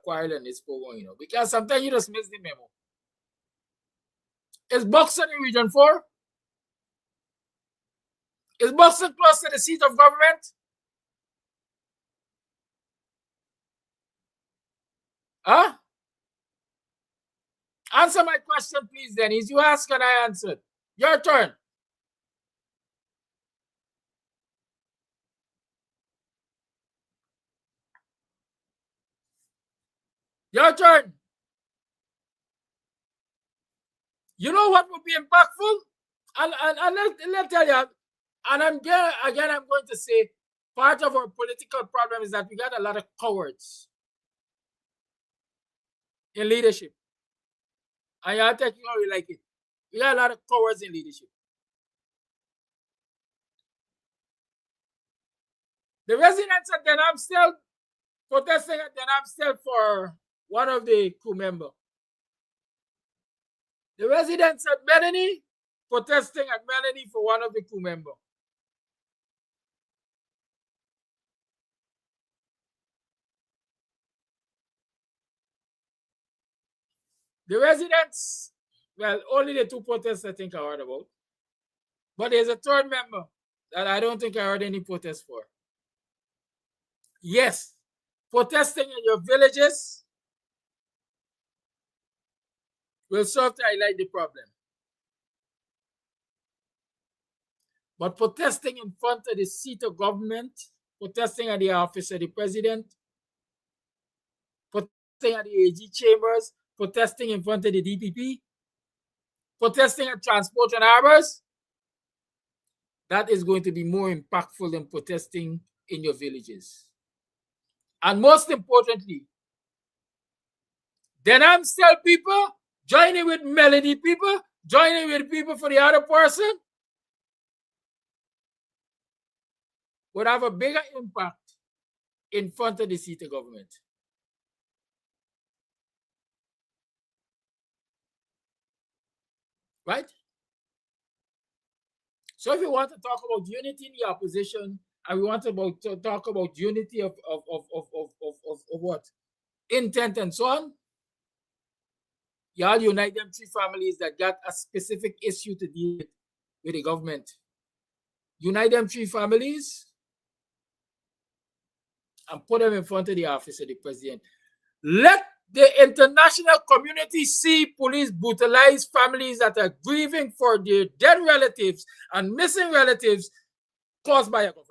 quarrel on this program, you know, because sometimes you just miss the memo. Is Buxton in Region 4? Is Buxton close to the seat of government? Huh? Answer my question, please, Denise. You ask and I answer. Your turn. Your turn. You know what would be impactful? And let's tell you, and I'm going to say, part of our political problem is that we got a lot of cowards in leadership. And you're taking how you like it. We got a lot of cowards in leadership. The residents at Denham still protesting at Denham still for one of the crew members. The residents at Melanie protesting at Melanie for one of the crew members. The residents, well, only the two protests I think I heard about. But there's a third member that I don't think I heard any protest for. Yes, protesting in your villages will serve to highlight the problem. But protesting in front of the seat of government, protesting at the office of the president, protesting at the AG chambers, protesting in front of the DPP, protesting at transport and harbors, that is going to be more impactful than protesting in your villages. And most importantly, Denham still people joining with Melody people, joining with people for the other person, would have a bigger impact in front of the seat of government. Right? So if you want to talk about unity in the opposition, and we want to talk about unity of what? Intent and so on, y'all unite them three families that got a specific issue to deal with the government. Unite them three families and put them in front of the office of the president. Let the international community see police brutalize families that are grieving for their dead relatives and missing relatives caused by a government.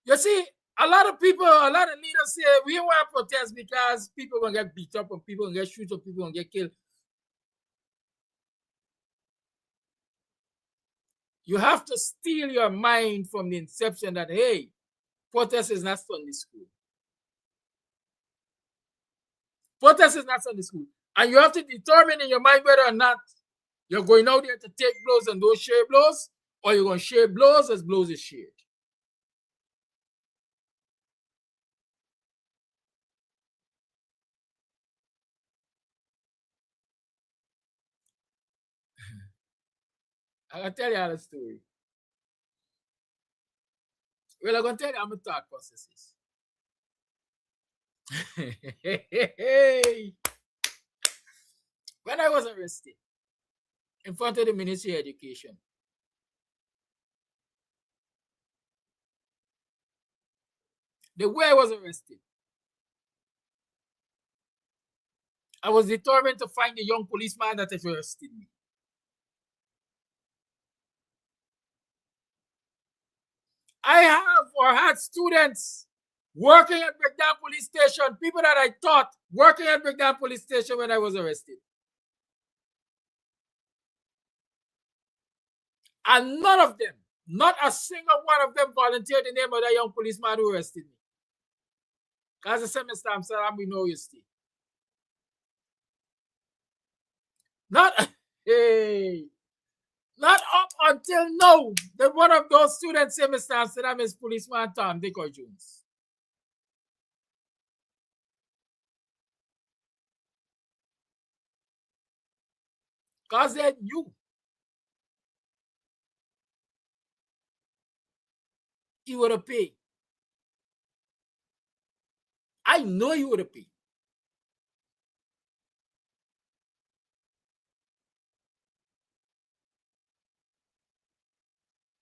You see, a lot of people, a lot of leaders say we don't want to protest because people will get beat up and people will get shot or people will get killed. You have to steal your mind from the inception that, hey, protest is not Sunday school. Protest is not Sunday school. And you have to determine in your mind whether or not you're going out there to take blows and don't share blows, or you're going to share blows as blows is shared. I'm going to tell you all a story. Well, I'm going to tell you how my thought process is. When I was arrested in front of the Ministry of Education, the way I was arrested, I was determined to find the young policeman that had arrested me. I have or had students working at Breakdown Police Station, people that I taught working at Breakdown Police Station when I was arrested. And none of them, not a single one of them volunteered the name of that young policeman who arrested me. Because the semester Amsterdam, we know you stay. Not hey, not up until now. That one of those students say Mr. Amsterdam is policeman Tom, Dick or Jones. Because they knew he would have paid. I know he would have paid.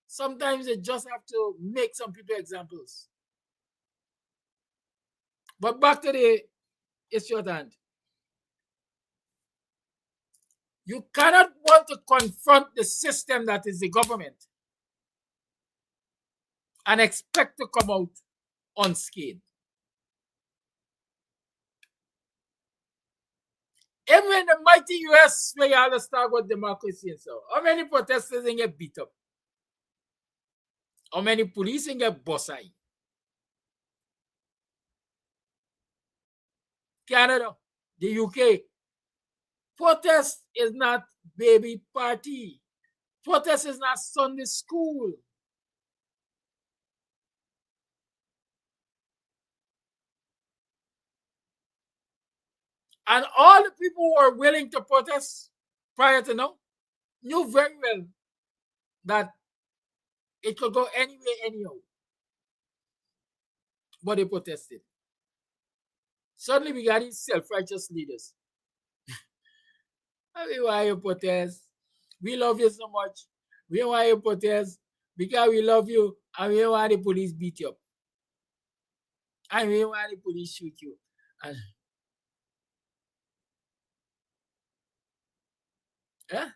Sometimes they just have to make some people examples. But back to the issue at hand. You cannot want to confront the system that is the government and expect to come out unscathed. Even in the mighty US, where you have to start with democracy and so, how many protesters get beat up? How many police get bossy? Canada, the UK. Protest is not baby party. Protest is not Sunday school. And all the people who are willing to protest prior to now knew very well that it could go anywhere, anyhow. But they protested. Suddenly we got these self-righteous leaders. I mean, why you protest? We love you so much. We don't want you protest because we love you and we don't want the police beat you up. And we don't want the police shoot you. And, yeah?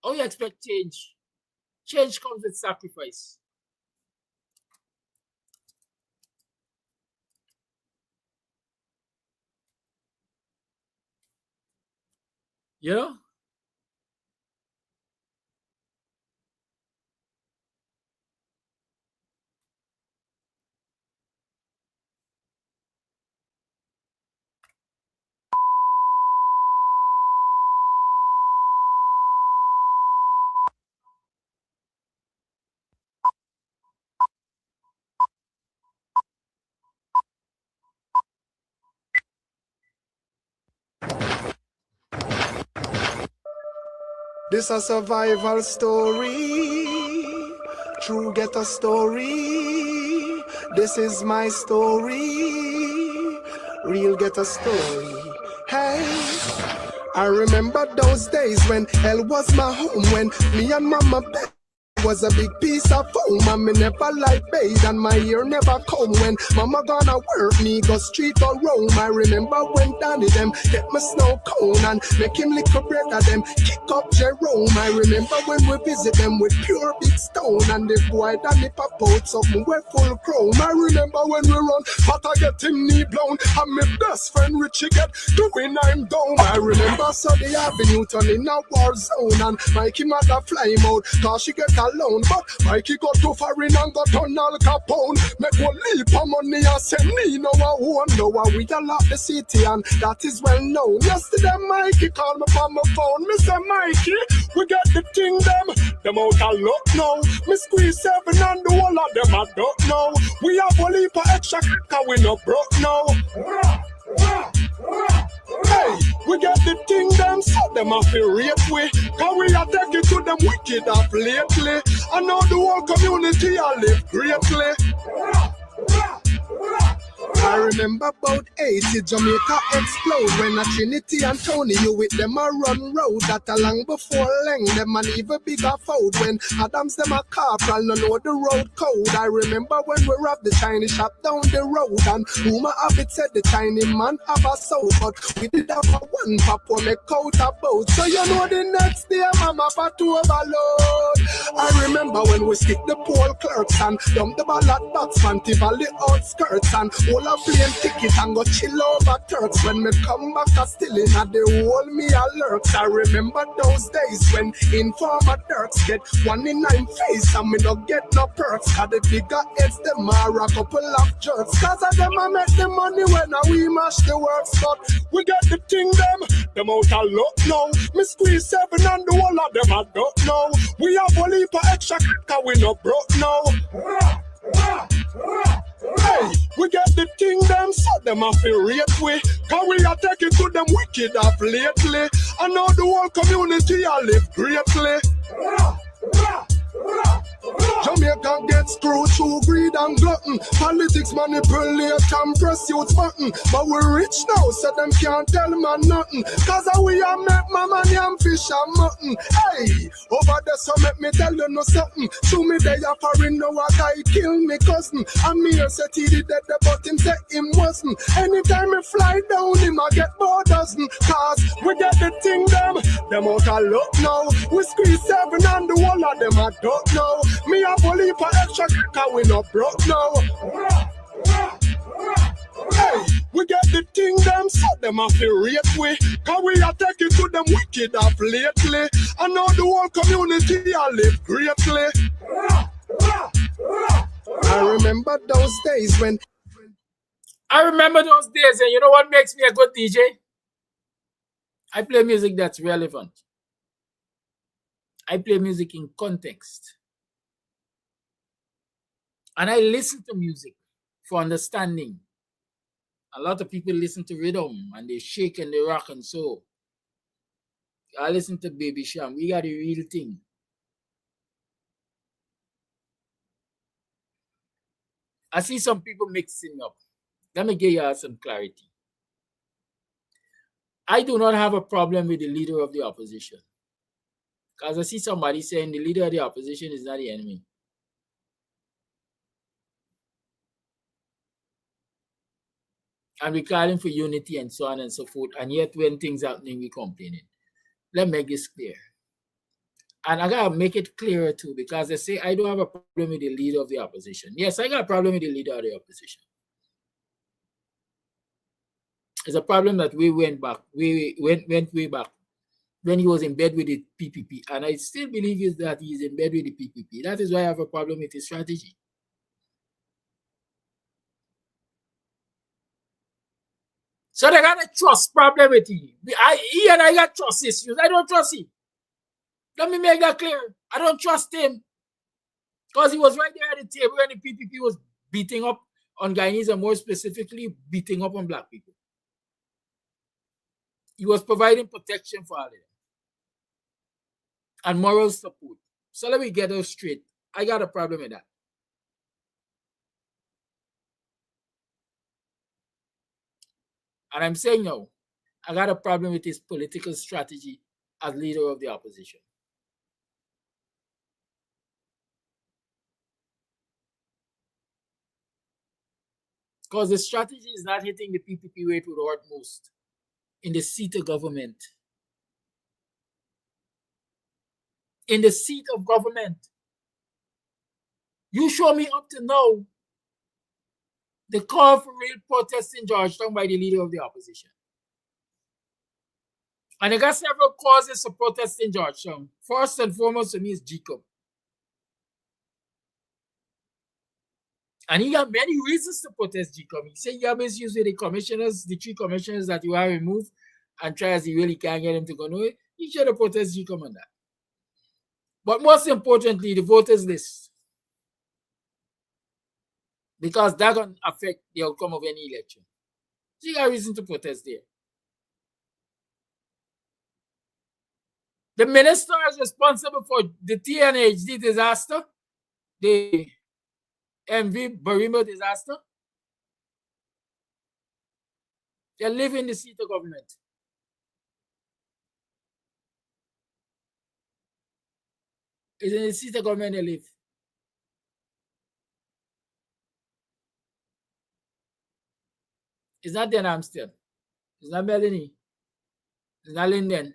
How you expect change? Change comes with sacrifice. You know? This a survival story, true get a story. This is my story, real get a story. Hey, I remember those days when hell was my home, when me and mama bed was a big piece of foam, and me never like bathe and my ear never comb. When mama gonna work, me go street or roam. I remember when Danny them get my snow cone and make him lick a bread of them, kick up Jerome. I remember when we visit them with pure big stone, and the boy Danny pop out something we're full chrome. I remember when we run, but I get him knee blown, and my best friend Richie get doing I'm down. I remember Sunday Avenue turning a war zone, and Mikey mother fly out cause she get alone. But Mikey got too foreign and got on Al Capone. Make one leap of money and send me no one. No one we a lot the city and that is well known. Yesterday Mikey called me from my phone. Me say Mikey, we got the thing them out of luck now. Me squeeze 7 and the whole of them I don't know. We have a leap of extra cause we no broke now. Hey, we get the thing them, so them have to rate we. Cause we are taking to them wicked up lately. I know the whole community I live greatly. I remember about 80 Jamaica explode when a Trinity and Tony you with them a run road that along before Leng them an even bigger fold when Adams them a corporal no know the road code. I remember when we robbed the Chinese shop down the road and Uma Abbott said the Chinese man have a soul, but we did have a one pop on make out a boat. So you know the next day mama pat to overload. I remember when we stick the poll clerks and dump the ballot box from Tivoli outskirts and all of plane ticket and go chill over Turks. When me come back, I still in at the whole me a lurks. I remember those days when informer Turks get 1 in 9 face and me no get no perks. Cause the bigger heads them are a couple of jerks. Cause of them I make the money when we mash the works. But we get the thing them out of luck now. Me squeeze 7 and the whole of them I don't know. We have a leap of extra cause we no broke now. Hey, we get the thing them, so them have to rate we. Cause we are taking to them wicked up lately. And now the whole community I live greatly. Jamaica gets screwed through greed and glutton. Politics manipulate and pursuit button. But we rich now, so them can't tell man nothing. Cause we are make my money and fish and mutton. Hey, over there so make me tell you no something. To me they are foreign now a guy kill me cousin. And me here said he did that but him say him wasn't. Anytime me fly down him I get more dozen. Cause we get the thing them out of luck now. We squeeze 7 and the whole of them I don't know. Me a bully for extra cause we not broke now. Hey, we get the thing them, so them have to rate we. Cause we are taking to them wicked up lately. And now the whole community I live greatly. I remember those days when and you know what makes me a good DJ? I play music that's relevant. I play music in context. And I listen to music for understanding. A lot of people listen to rhythm and they shake and they rock and so. I listen to Baby Sham. We got the real thing. I see some people mixing up. Let me give you some clarity. I do not have a problem with the leader of the opposition. Because I see somebody saying the leader of the opposition is not the enemy. And we calling for unity and so on and so forth. And yet when things are happening, we complaining. Let's make this clear. And I got to make it clearer too, because they say I don't have a problem with the leader of the opposition. Yes, I got a problem with the leader of the opposition. It's a problem that we went way back when he was in bed with the PPP. And I still believe that he is in bed with the PPP. That is why I have a problem with his strategy. So they got a trust problem with him. He and I got trust issues. I don't trust him. Let me make that clear. I don't trust him. Because he was right there at the table when the PPP was beating up on Guyanese and more specifically beating up on black people. He was providing protection for all of them. And moral support. So let me get those straight. I got a problem with that. And I'm saying no. I got a problem with his political strategy as leader of the opposition. Because the strategy is not hitting the PPP where it would hurt most. In the seat of government. In the seat of government. You show me up to now the call for real protest in Georgetown by the leader of the opposition. And I got several causes for protest in Georgetown. First and foremost to me is Jacob. And he got many reasons to protest Jacob. He said he has issues with the commissioners, the 3 commissioners that you have removed, and try as he really can't get them to go nowhere. He should have protested Jacob on that. But most importantly, the voters list. Because that can affect the outcome of any election. So you got reason to protest there. The minister is responsible for the TNHD disaster, the MV Barima disaster. They live in the seat of government. It's in the seat of government they live. It's not Dan Amstel. It's not Melanie. It's not Linden.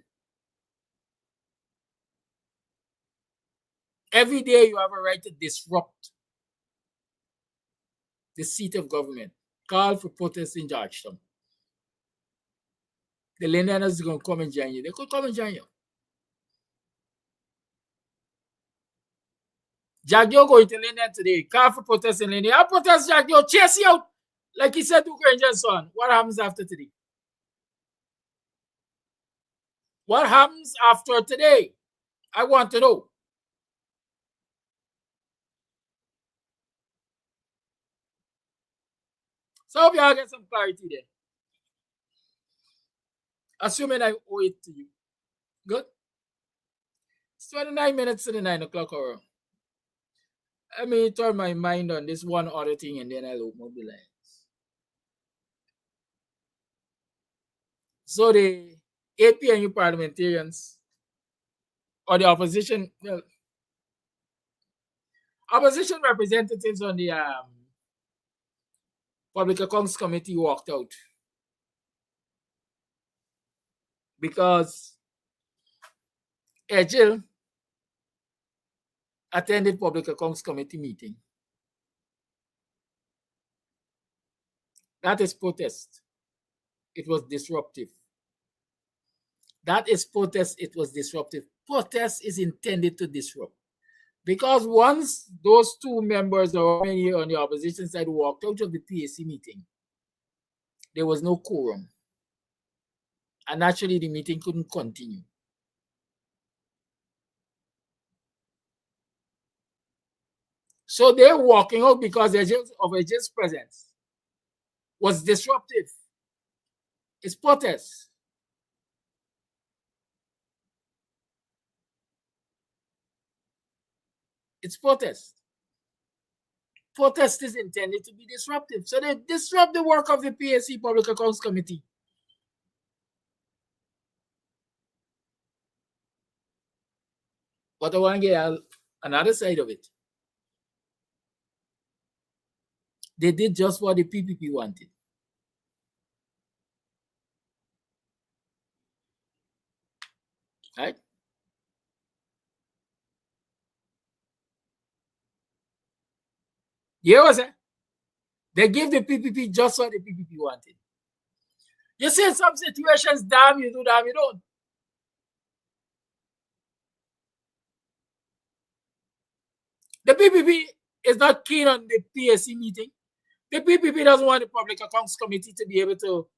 Every day you have a right to disrupt the seat of government. call for protests in Georgetown. The Lenians are going to come and join you. They could come and join you. Jagyo going to Lenian today. Call for protests in Lenian. I protest Jagyo. Chase you out. Like he said to Granger's son. What happens after today? What happens after today? I want to know. So I hope y'all get some clarity there. Assuming I owe it to you. Good? It's 29 minutes to the 9 o'clock hour. Let me turn my mind on this one other thing and then I'll open the lines. So the APNU parliamentarians or the opposition, well, opposition representatives on the Public Accounts Committee walked out because Ejil attended Public Accounts Committee meeting. That is protest. It was disruptive. That is protest. It was disruptive. Protest is intended to disrupt. Because once those two members or many on the opposition side walked out of the PAC meeting, there was no quorum. And naturally, the meeting couldn't continue. So they're walking out because of Ejil's presence was disruptive. It's protest. It's protest. Protest is intended to be disruptive. So they disrupt the work of the PAC Public Accounts Committee. But I want to get another side of it. They did just what the PPP wanted. Right? You know what I'm saying? They give the PPP just what the PPP wanted. You see in some situations, damn you do, damn you don't. The PPP is not keen on the PAC meeting. The PPP doesn't want the Public Accounts Committee to be able to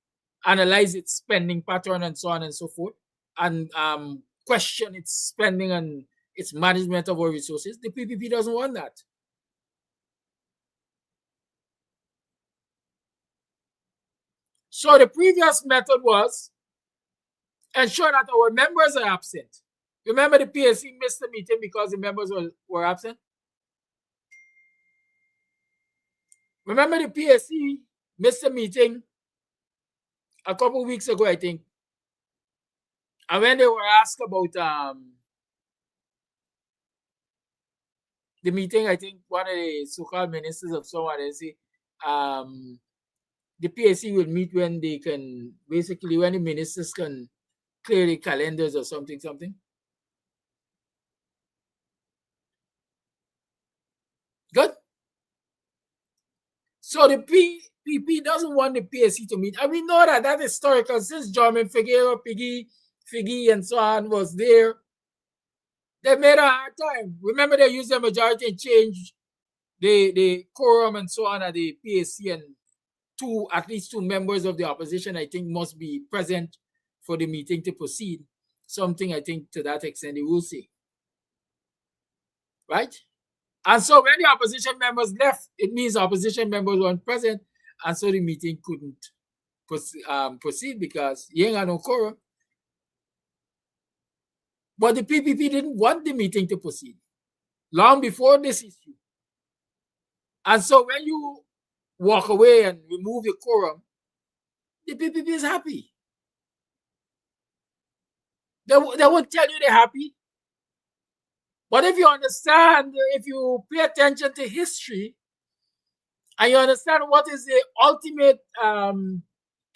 analyze its spending pattern and so on and so forth, and question its spending and its management of our resources. The PPP doesn't want that. So the previous method was ensure that our members are absent. Remember the PAC missed the meeting because the members were absent? Remember the PAC missed the meeting a couple of weeks ago, I think. And when they were asked about the meeting, I think one of the so-called ministers of someone, they say, the PAC will meet when they can, basically when the ministers can clear the calendars or something. Good. So the PPP doesn't want the PAC to meet. And we know that historical since German Figueroa, Figgy, and so on was there. They made a hard time. Remember, they used the majority and changed the quorum and so on at the PAC, and at least two members of the opposition, I think, must be present for the meeting to proceed. Something, I think, to that extent, they will say. Right? And so when the opposition members left, it means opposition members weren't present, and so the meeting couldn't proceed because you ain't got no quorum. But the PPP didn't want the meeting to proceed long before this issue. And so when you walk away and remove the quorum, the PPP is happy. They won't tell you they're happy. But if you understand, if you pay attention to history, and you understand what is the ultimate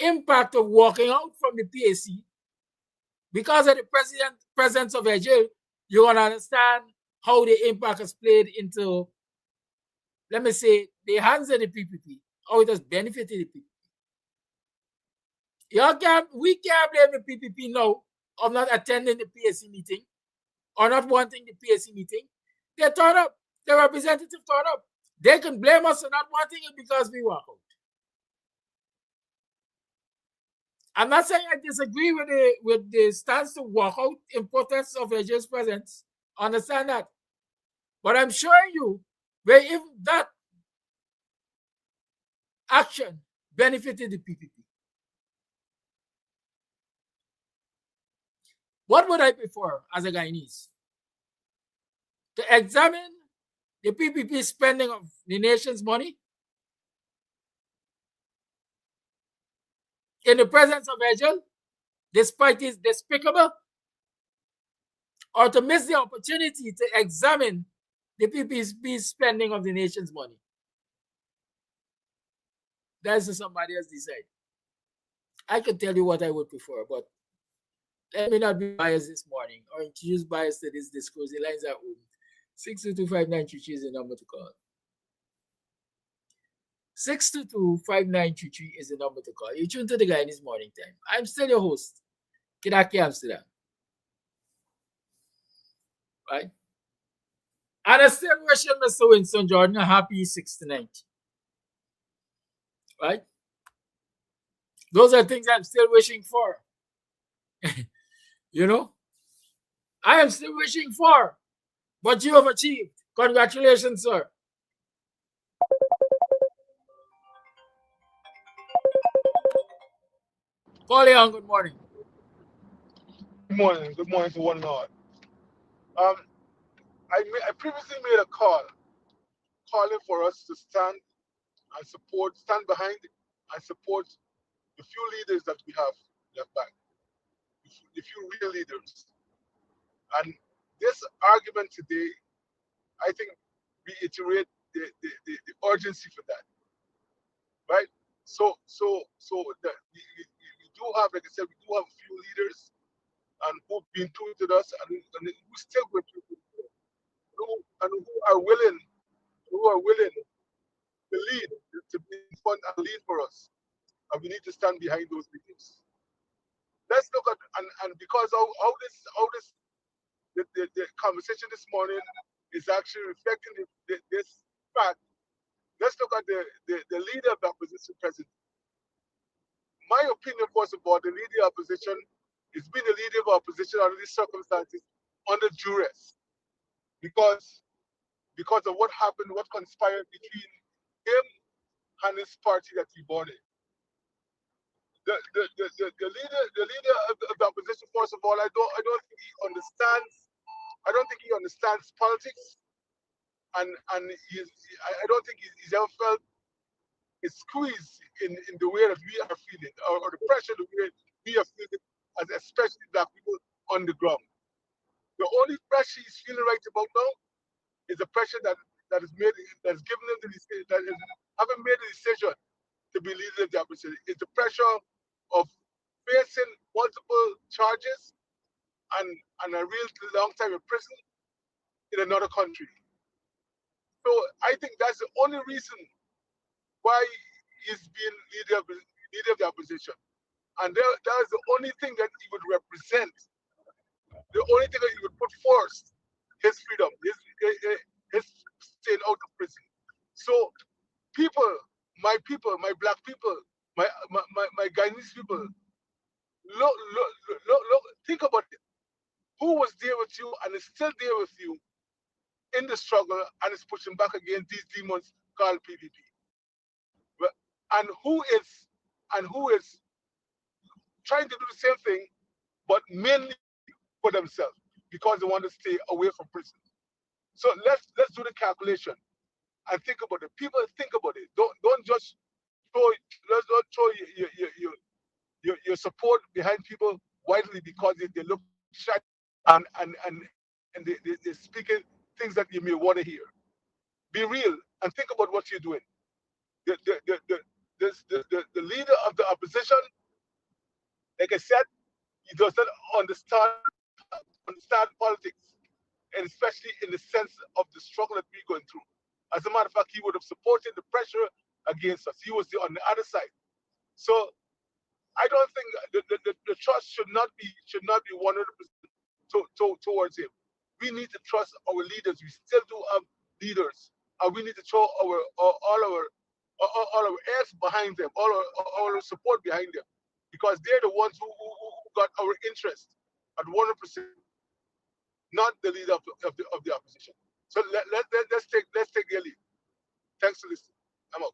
impact of walking out from the PAC, because of the presence of Ejil, you're going to understand how the impact has played into, let me say, the hands of the PPP. how it has benefited the people. We can't blame the PPP now of not attending the PSC meeting or not wanting the PSC meeting. They turn up. The representative turn up. They can blame us for not wanting it because we walk out. I'm not saying I disagree with the stance to walk out in protest of AJ's presence. Understand that. But I'm showing you where if that action benefited the PPP. What would I prefer as a Guyanese? To examine the PPP spending of the nation's money in the presence of Agel, despite his despicable, or to miss the opportunity to examine the PPP spending of the nation's money? That's what somebody else decide. I can tell you what I would prefer, but let me not be biased this morning or introduce bias to this discourse. The lines are open. 622-5933 is the number to call. 622-5933 is the number to call. You tune to the Guyanese Morning Time. I'm still your host, Kidaki Amsterdam. Right? And I still wishing Mr. Winston Jordan a happy 69th. Right? Those are things I'm still wishing for. You know? I am still wishing for what you have achieved. Congratulations, sir. Call on, good morning. Good morning to one and all. I previously made a call calling for us to stand behind and support the few leaders that we have left back, the few real leaders. And this argument today, I think, reiterate the urgency for that, right? So we do have, like I said, we do have a few leaders and who've been true to us and who still going through and who are willing to lead, to be in front and lead for us. And we need to stand behind those leaders. Let's look at and because how this the conversation this morning is actually reflecting this fact. Let's look at the leader of the opposition president. My opinion, first of all, the leader of opposition is being the leader of opposition under these circumstances under duress because of what happened, what conspired between him and his party that he bought in. The leader of the opposition, first of all, I don't think he understands politics, and I don't think he's ever felt a squeeze in the way that we are feeling, or the pressure the way we are feeling, as especially black people on the ground. The only pressure he's feeling right about now is the pressure that's given him that is having made a decision to be leader of the opposition. It's the pressure of facing multiple charges and a real long time in prison in another country. So I think that's the only reason why he's being leader of the opposition. And that is the only thing that he would represent. The only thing that he would put forth, his freedom, his staying out of prison. So my black people, my Guyanese people, look, think about it. Who was there with you and is still there with you in the struggle and is pushing back against these demons called PPP? And who is trying to do the same thing, but mainly for themselves because they want to stay away from prison. So let's do the calculation and think about it. People think about it. Don't just throw your support behind people widely because they look shy and they're speaking things that you may want to hear. Be real and think about what you're doing. The leader of the opposition, like I said, he does not understand politics, and especially in the sense of the struggle that we're going through. As a matter of fact, he would have supported the pressure against us. He was on the other side. So I don't think the trust should not be 100% towards him. We need to trust our leaders. We still do have leaders, and we need to throw all our eggs behind them, all our support behind them, because they're the ones who got our interest at 100%, not the leader of the opposition. So let's take their lead. Thanks for listening. I'm out.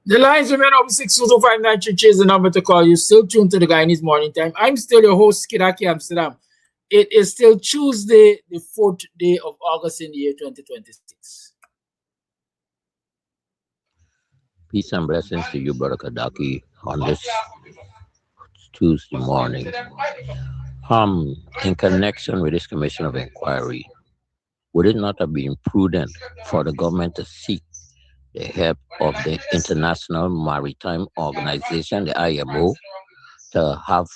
The lines remain open 62593 is the number to call. You still tuned to the Guyanese Morning Time. I'm still your host, Kidaki Amsterdam. It is still Tuesday, the 4th day of August in the year 2026. Peace and blessings to you, Brother Kadaki, on this Tuesday morning. In connection with this commission of inquiry, would it not have been prudent for the government to seek the help of the International Maritime Organization, the IMO, to have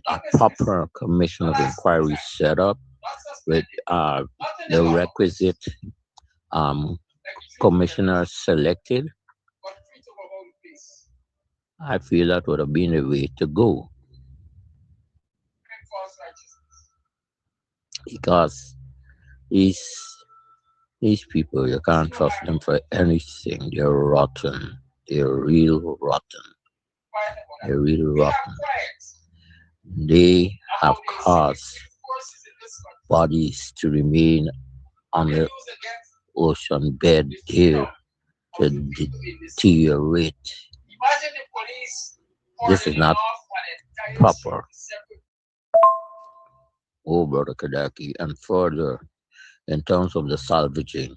a proper commission of inquiry set up with the requisite commissioners selected? I feel that would have been the way to go. Because these people, you can't trust them for anything. They're rotten. They're real rotten. They're real rotten. They have caused bodies to remain on the ocean bed here to deteriorate. This is not proper. Oh, Brother Kadaki, and further, in terms of the salvaging,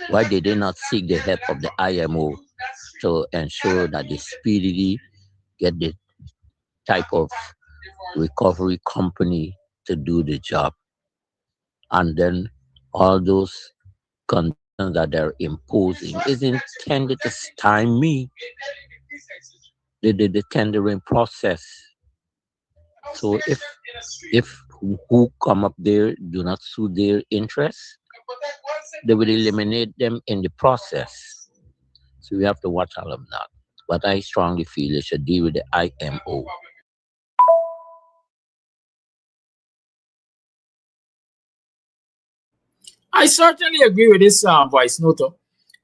why did they not seek the help of the IMO to ensure that they speedily get the type of recovery company to do the job? And then all those conditions that they're imposing is intended to stymie the tendering process. So if who come up there do not suit their interests, they will eliminate them in the process. So we have to watch all of that. But I strongly feel they should deal with the IMO. I certainly agree with this voice note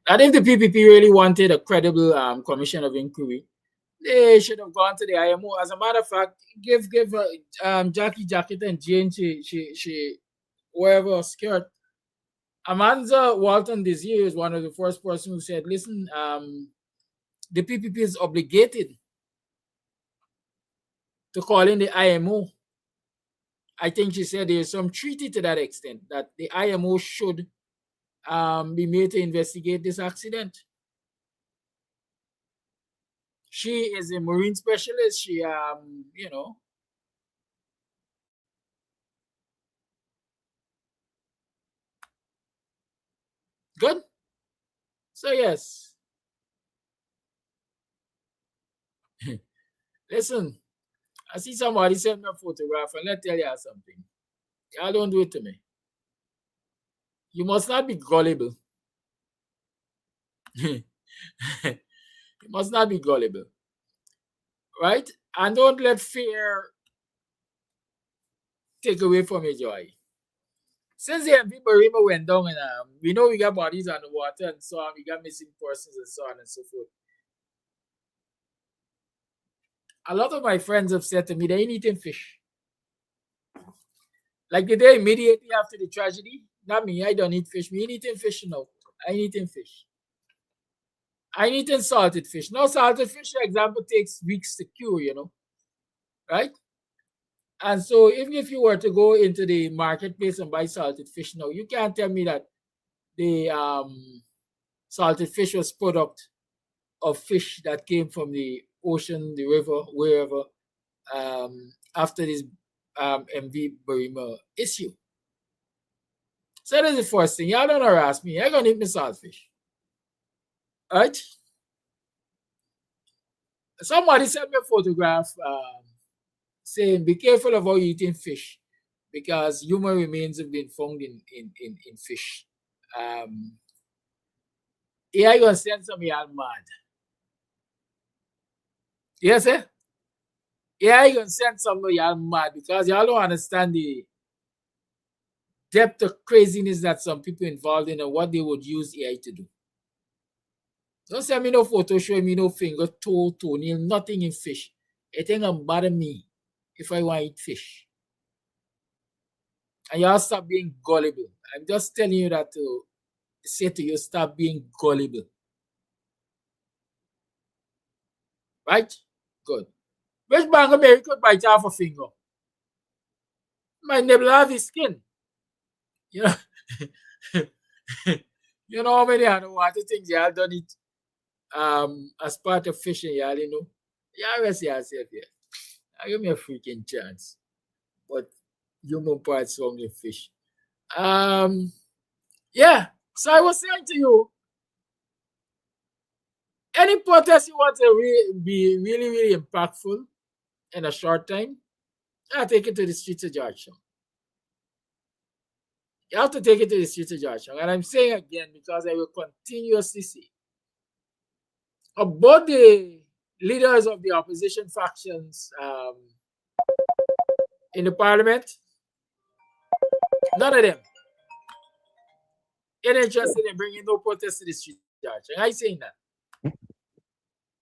that if the PPP really wanted a credible commission of inquiry, they should have gone to the IMO. As a matter of fact, give Jackie Jacket and Jane she wherever skirt. Amanda Walton this year is one of the first person who said, listen, the PPP is obligated to call in the IMO. I think she said there's some treaty to that extent that the IMO should be made to investigate this accident. She is a marine specialist. She, Good. So, yes. Listen, I see somebody send me a photograph, and let me tell you something. Y'all don't do it to me. You must not be gullible. You must not be gullible. Right? And don't let fear take away from your joy. Since the MV Barima went down, and we know we got bodies on the water and so on, we got missing persons and so on and so forth. A lot of my friends have said to me they ain't eating fish. Like the day immediately after the tragedy, not me, I don't eat fish. Me ain't eating fish now. I ain't eating fish. I ain't eating salted fish. Now, salted fish, for example, takes weeks to cure, right? And so even if you were to go into the marketplace and buy salted fish now, you can't tell me that the salted fish was product of fish that came from the ocean, the river, wherever, after this MV Barima issue. So that's the first thing. Y'all don't harass me. I gonna eat my saltfish. Right? Somebody sent me a photograph saying be careful of how you eating fish because human remains have been found in fish. Yeah, you send some y'all mad. Yes, eh? Yeah, you send some y'all mad because y'all don't understand the depth of craziness that some people involved in and what they would use AI to do. Don't send me no photo showing me no finger, toe, toenail, nothing in fish. It ain't gonna bother me if I want to eat fish. And y'all stop being gullible. I'm just telling you that to say to you, stop being gullible. Right? Good. Which bang America could bite off a finger? My nibble have his skin. You know, you know how many underwater things y'all done it as part of fishing, y'all, you know. Y'all rest yourself here. Give me a freaking chance. But human parts from the fish. Yeah. So I was saying to you, any protest you want to be really, really impactful in a short time, I take it to the streets of Georgetown. You have to take it to the streets of Georgetown. And I'm saying again because I will continuously say about the leaders of the opposition factions in the parliament, none of them ain't interested in bringing no protest to the streets of Georgetown. I'm saying that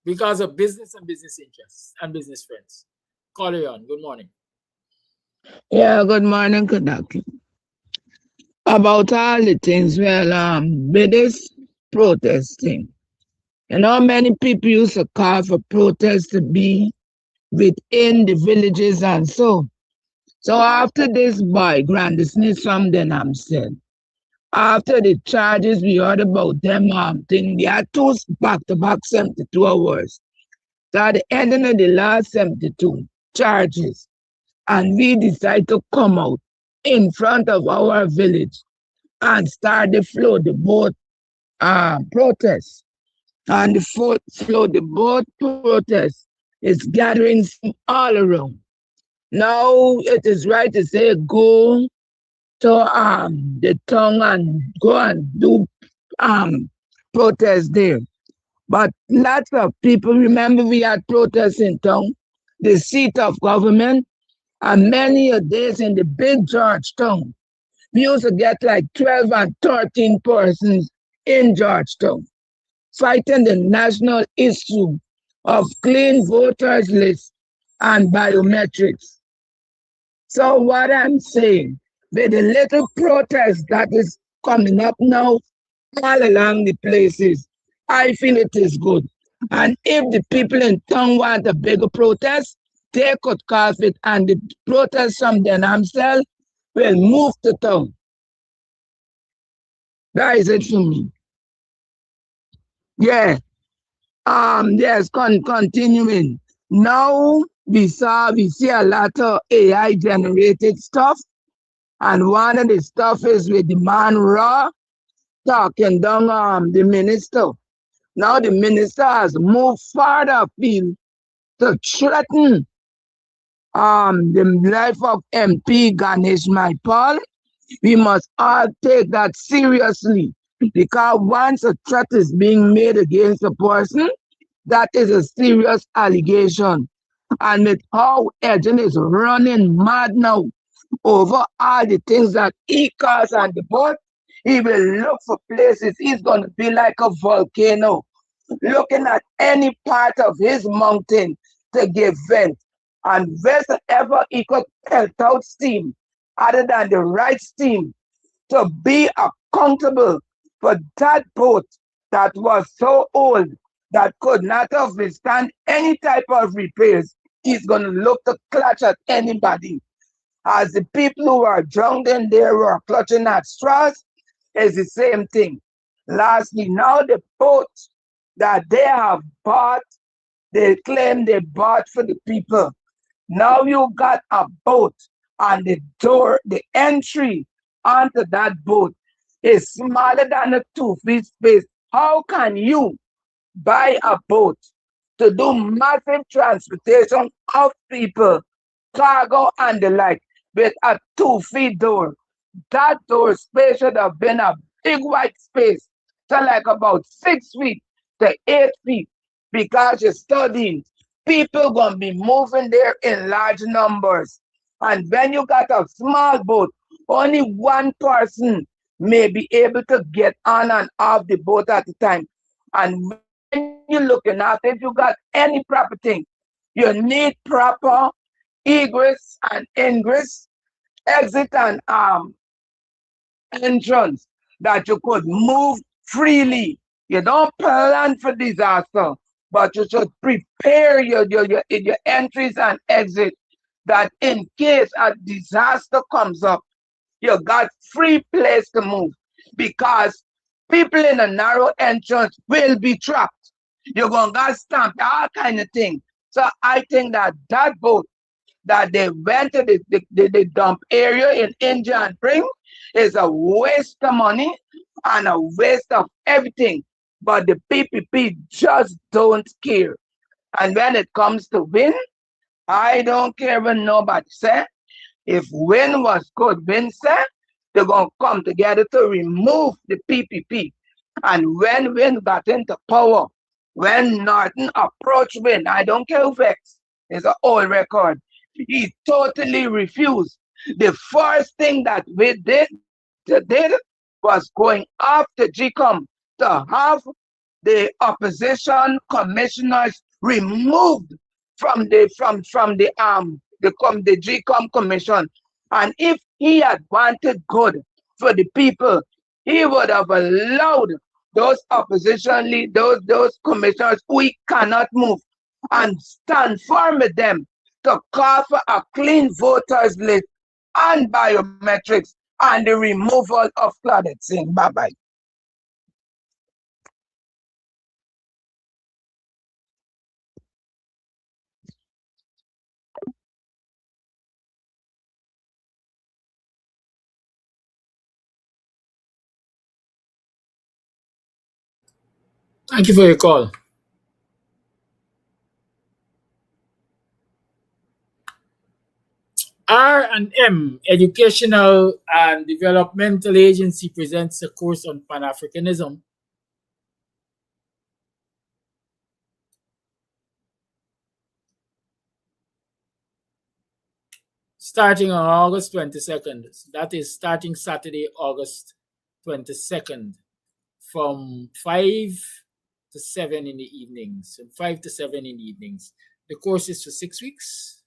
because of business and business interests and business friends. Call you on. Good morning. Yeah, good morning, Kadaki. About all the things, well, with this protesting, you know, many people used to call for protests to be within the villages and so. So after this boy, Grandis Smith from Denham said, after the charges we heard about them thing, they had two back-to-back 72 hours. So at the ending of the last 72 charges, and we decided to come out in front of our village and start the float the boat protest. And the float the boat protest is gathering all around. Now it is right to say go to the town and go and do protest there. But lots of people, remember we had protests in town, the seat of government, and many of days in the big Georgetown. We used to get like 12 and 13 persons in Georgetown fighting the national issue of clean voters list and biometrics. So what I'm saying, with the little protest that is coming up now all along the places, I feel it is good. And if the people in town want a bigger protest, they could cause it and the protest from themselves will move to town. That is it for me. Yeah. Yes, continuing. Now we see a lot of AI generated stuff. And one of the stuff is with the man Raw talking down the minister. Now the minister has moved farther afield to threaten the life of MP Ganesh Maipal. We must all take that seriously because once a threat is being made against a person, that is a serious allegation. And with how Edgen is running mad now over all the things that he caused on the boat, he will look for places. He's going to be like a volcano, looking at any part of his mountain to give vent. And wherever he could pelt out steam, other than the right steam, to be accountable for that boat that was so old that could not have withstand any type of repairs. He's going to look to clutch at anybody. As the people who are drowned in there who are clutching at straws, is the same thing. Lastly, now the boat that they have bought, they claim they bought for the people. Now you got a boat and the door, the entry onto that boat is smaller than a 2 feet space. How can you buy a boat to do massive transportation of people cargo and the like with a 2 feet door. That door space should have been a big white space, so like about 6 feet to 8 feet, because you're studying. People gonna be moving there in large numbers. And when you got a small boat, only one person may be able to get on and off the boat at a time. And when you're looking at, if you got any proper thing, you need proper egress and ingress, exit and entrance, that you could move freely. You don't plan for disaster, but you should prepare your entries and exit, that in case a disaster comes up, you got free place to move, because people in a narrow entrance will be trapped. You're gonna get stamped, all kind of thing. So I think that that boat that they went to the dump area in India and bring is a waste of money and a waste of everything. But the PPP just don't care. And when it comes to wind, I don't care what nobody say. If wind was good, wind said, they're going to come together to remove the PPP. And when wind got into power, when Norton approached wind, I don't care who vex, it's an old record, he totally refused. The first thing that we did was going after GCOM to have the opposition commissioners removed from the GCOM commission. And if he had wanted good for the people, he would have allowed those opposition those commissioners we cannot move, and stand firm with them to call for a clean voters list and biometrics and the removal of clothing. Bye-bye. Thank you for your call. R&M Educational and Developmental Agency presents a course on Pan-Africanism. Starting on August 22nd. That is starting Saturday, August 22nd, from 5 to 7 in the evenings. From 5 to 7 in the evenings. The course is for 6 weeks,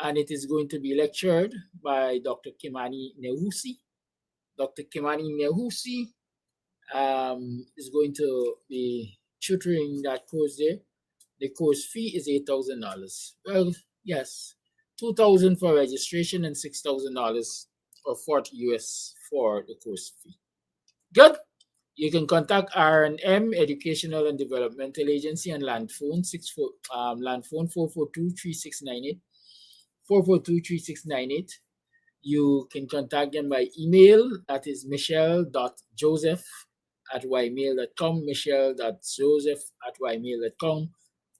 and it is going to be lectured by Dr. Kimani Nehusi. Dr. Kimani Nehusi is going to be tutoring that course there. The course fee is $8,000. Well, yes, $2,000 for registration and $6,000 or $40 US for the course fee. Good. You can contact R&M Educational and Developmental Agency and land phone 442-3698. 442-3698. You can contact them by email, that is michelle.joseph@ymail.com, michelle.joseph@ymail.com,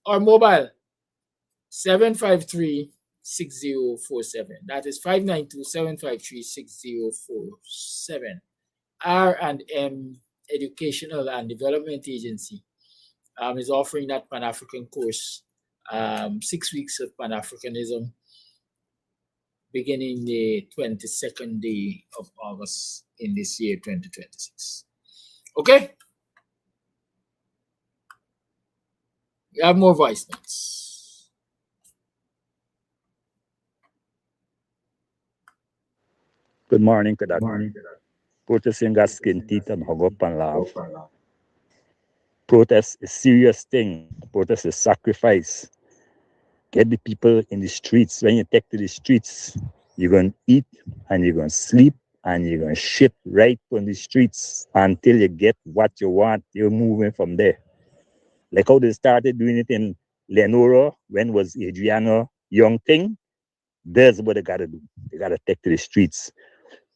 or mobile 753-6047. That is 592-753-6047. R&M Educational and Development Agency is offering that Pan-African course, 6 weeks of Pan-Africanism, beginning the 22nd day of August in this year, 2026. Okay? We have more voice notes. Good morning, Kadaki. Protesting got skin teeth and hug up and laugh. Protest is a serious thing. Protest is sacrifice. Get the people in the streets. When you take to the streets, you're going to eat and you're going to sleep and you're going to shit right on the streets until you get what you want. You're moving from there. Like how they started doing it in Lenora when was Adriana young thing. That's what they got to do. They got to take to the streets.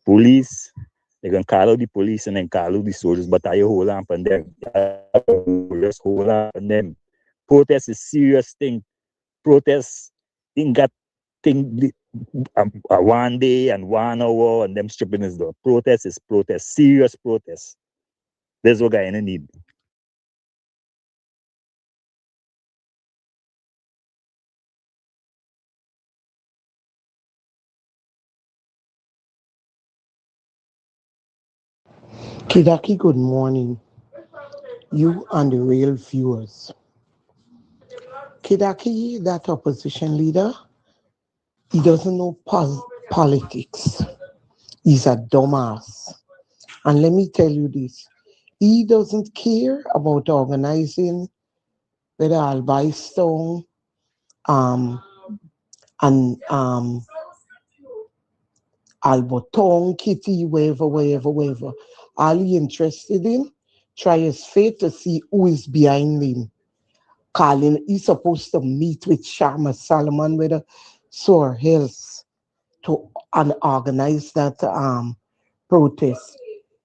Police, they're going to call out the police and then call out the soldiers, but I hold on on them. Just hold on on them. Protest is a serious thing. Protest ain't got thing one day and 1 hour and them stripping is done. Protest is protest, serious protest. There's what Guyana need. Kidaki, good morning. You and the real viewers. Kidaki, that opposition leader, he doesn't know politics. He's a dumbass. And let me tell you this. He doesn't care about organizing whether I'll buy stone and Alberton, Kitty, wherever. All he interested in, try his fate to see who is behind him. Calling, he's supposed to meet with Sharma Salomon with a sore health to organize that protest.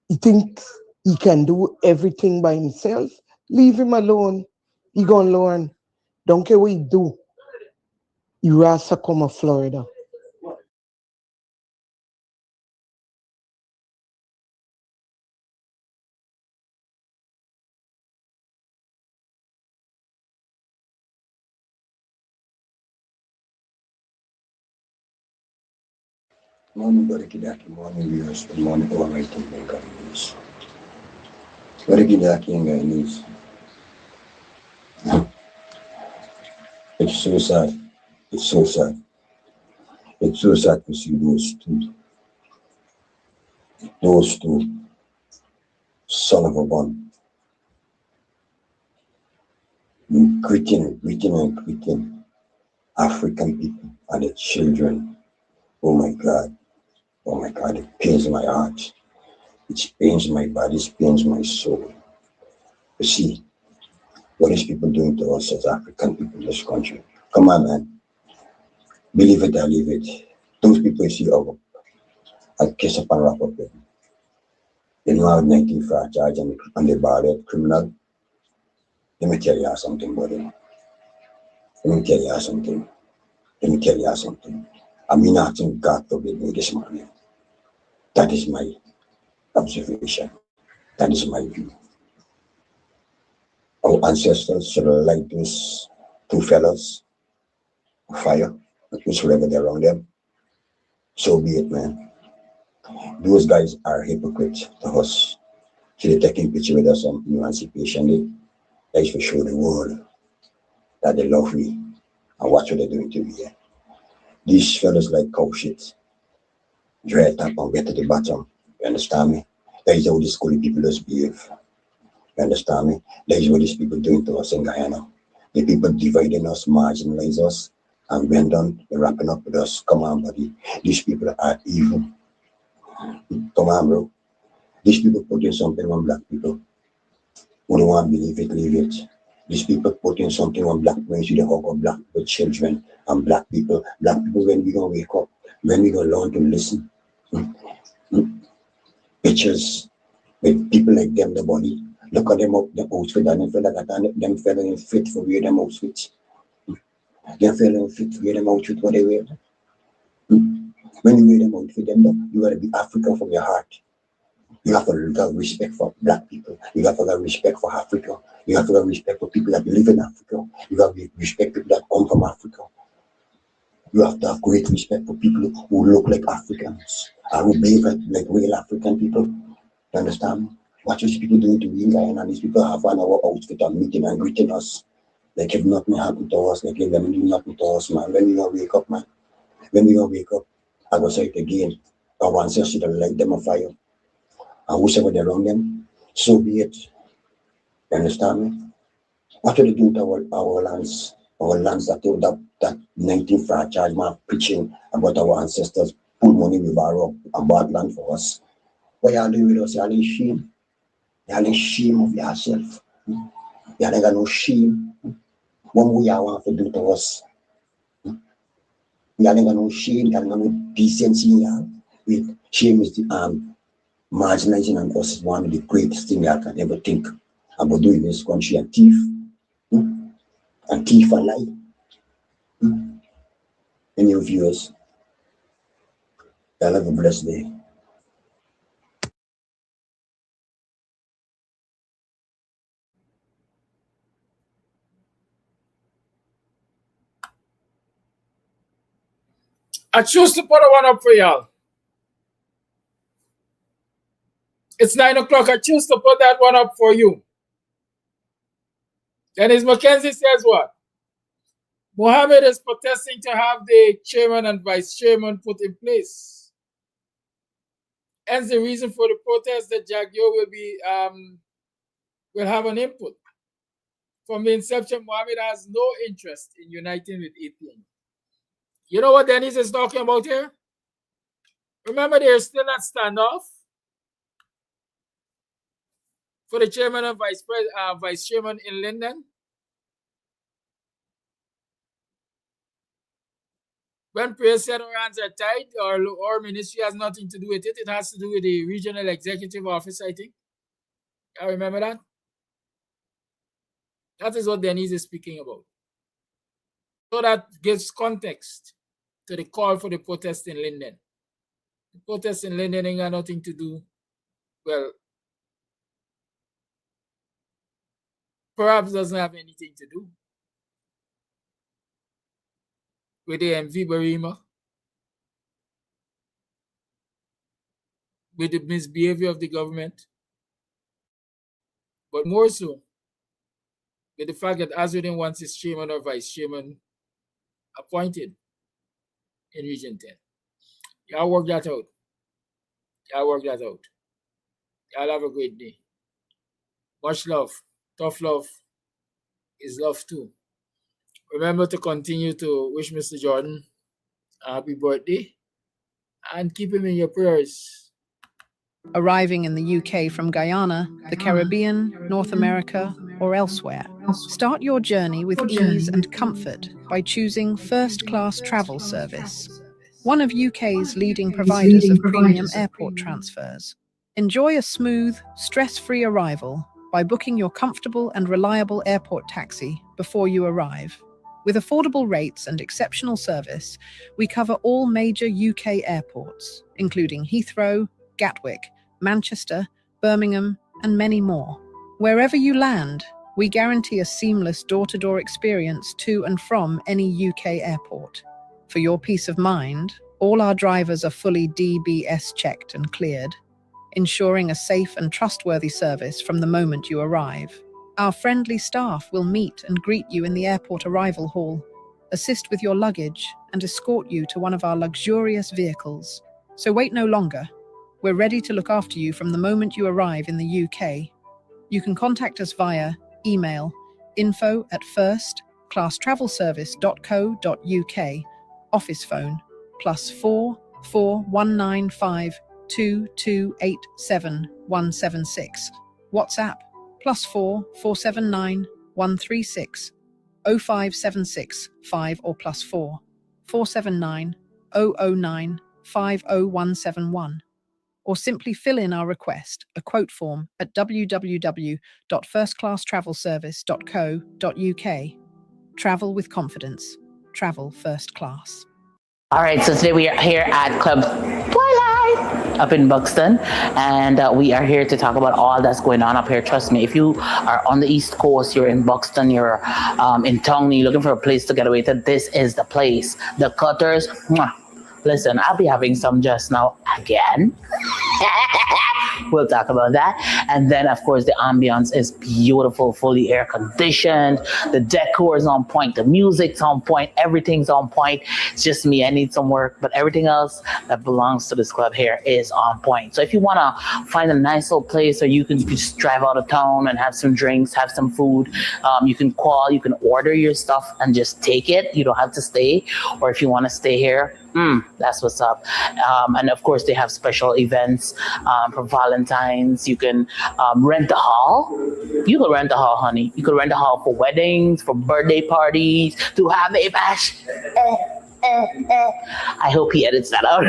He thinks he can do everything by himself. Leave him alone. He gonna learn. Don't care what he do. You rasa come to Florida. Morning, Brother Kidaki. Morning, viewers. Good morning, all my team in Guyanese. Brother Kidaki in Guyanese. It's so sad. It's so sad. It's so sad to see those two son of a gun, greeting African people and their children. Oh my God, it pains my heart. It pains my body, it pains my soul. You see, what is people doing to us as African people in this country? Come on, man. Believe it or leave it. Those people you see over, I kiss up and wrap up them. They know how 19 for a charge and they barred criminal. Let me tell you something, buddy. Let me tell you something. I'm not asking God to give me this morning. That is my observation. That is my view. Our ancestors should have liked those two fellas, fire, which whatever they're around them. So be it, man. Those guys are hypocrites to us. So they're taking picture with us on Emancipation Day. That is to show the world that they love me and watch what they're doing to me. Yeah. These fellas like cow shit. Dread up and get to the bottom. You understand me? That is how these school people just behave. You understand me? That is what these people doing to us in Guyana. The people dividing us, marginalize us, and when done, they're wrapping up with us. Come on, buddy. These people are evil. Come on, bro. These people putting something on black people. Who don't want to believe it, leave it. These people putting something on black men, you the hug of black people, children, and black people. Black people, when we gonna wake up, when we gonna learn to listen. Pictures with people like them, the body. Look at them up, the outfit, and them fella that them fella in fit for wear them outfits. Them fella in fit for wear them outfit what they wear. When you wear them outfit, you gotta be African from your heart. You have to have respect for black people. You have to have respect for Africa. You have to have respect for people that live in Africa. You have to respect people that come from Africa. You have to have great respect for people who look like Africans and who behave like real African people. You understand me? What these people doing to me in Guyana, and these people have an hour outfit and meeting and greeting us. Like if nothing happened to us, like if them do nothing to us, man. When we gonna wake up, man? When we gonna wake up, I go say it again. Our ancestors should have light them on fire. And whosoever they're around them, so be it. You understand me? What do they do to our lands? Our lands that 19 franchise man preaching about our ancestors, put money we borrow and bought land for us. What y'all doing with us? Y'all in shame. Y'all in shame of yourself. Y'all ain't got no shame. What more y'all want to do to us? Y'all ain't got no shame. Y'all ain't got no decency in y'all. With shame is the marginalizing and us is one of the greatest things I can ever think about doing in this country. And thief and lie. You and your viewers. Y'all have a blessed day. I choose to put one up for y'all. It's 9 o'clock. I choose to put that one up for you. Dennis McKenzie says what? Mohammed is protesting to have the chairman and vice chairman put in place. Hence the reason for the protest that Jagyo will have an input. From the inception, Mohammed has no interest in uniting with APN. You know what Dennis is talking about here? Remember, they're still at standoff for the chairman and vice chairman in Linden. When Priya said our hands are tied, our ministry has nothing to do with it. It has to do with the regional executive office, I think. I remember that. That is what Denise is speaking about. So that gives context to the call for the protest in Linden. The protest in Linden ain't got nothing to do, well, perhaps doesn't have anything to do with the MV Barima, with the misbehavior of the government, but more so with the fact that Azudin wants his chairman or vice chairman appointed in Region 10. Y'all work that out. Y'all work that out. Y'all have a great day. Much love. Tough love is love too. Remember to continue to wish Mr. Jordan a happy birthday and keep him in your prayers. Arriving in the UK from Guyana, the Caribbean, North America, or elsewhere, start your journey with ease and comfort by choosing first-class travel service, one of UK's leading providers of premium airport transfers. Enjoy a smooth, stress-free arrival by booking your comfortable and reliable airport taxi before you arrive. With affordable rates and exceptional service, we cover all major UK airports, including Heathrow, Gatwick, Manchester, Birmingham, and many more. Wherever you land, we guarantee a seamless door-to-door experience to and from any UK airport. For your peace of mind, all our drivers are fully DBS checked and cleared, ensuring a safe and trustworthy service from the moment you arrive. Our friendly staff will meet and greet you in the airport arrival hall, assist with your luggage, and escort you to one of our luxurious vehicles. So wait no longer. We're ready to look after you from the moment you arrive in the UK. You can contact us via email info@firstclasstravelservice.co.uk, office phone +4 4195 2287 176, WhatsApp +4 479 136 0576 5 or +4 479 009 50171. Or simply fill in our request, a quote form, at www.firstclasstravelservice.co.uk. Travel with confidence. Travel first class. All right, so today we are here at Club Twilight up in Buxton, and we are here to talk about all that's going on up here. Trust me, if you are on the East Coast, you're in Buxton, you're in Tongue, you're looking for a place to get away to, this is the place. The Cutters, mwah. Listen, I'll be having some just now again. We'll talk about that. And then, of course, the ambience is beautiful, fully air conditioned. The decor is on point. The music's on point. Everything's on point. It's just me. I need some work. But everything else that belongs to this club here is on point. So if you want to find a nice little place where you can just drive out of town and have some drinks, have some food, you can call, you can order your stuff and just take it. You don't have to stay. Or if you want to stay here, that's what's up. And of course, they have special events for Valentine's. You can rent a hall. You could rent a hall, honey. You could rent a hall for weddings, for birthday parties, to have a bash. I hope he edits that out.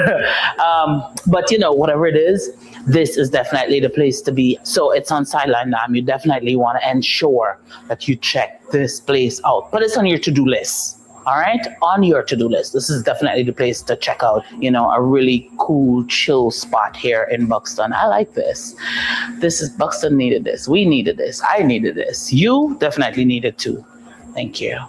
But you know, whatever it is, this is definitely the place to be. So it's on Sideline Dam. You definitely want to ensure that you check this place out. Put it on your to-do list. All right, on your to-do list. This is definitely the place to check out, a really cool, chill spot here in Buxton. I like this. Buxton needed this. We needed this. I needed this. You definitely needed too. Thank you.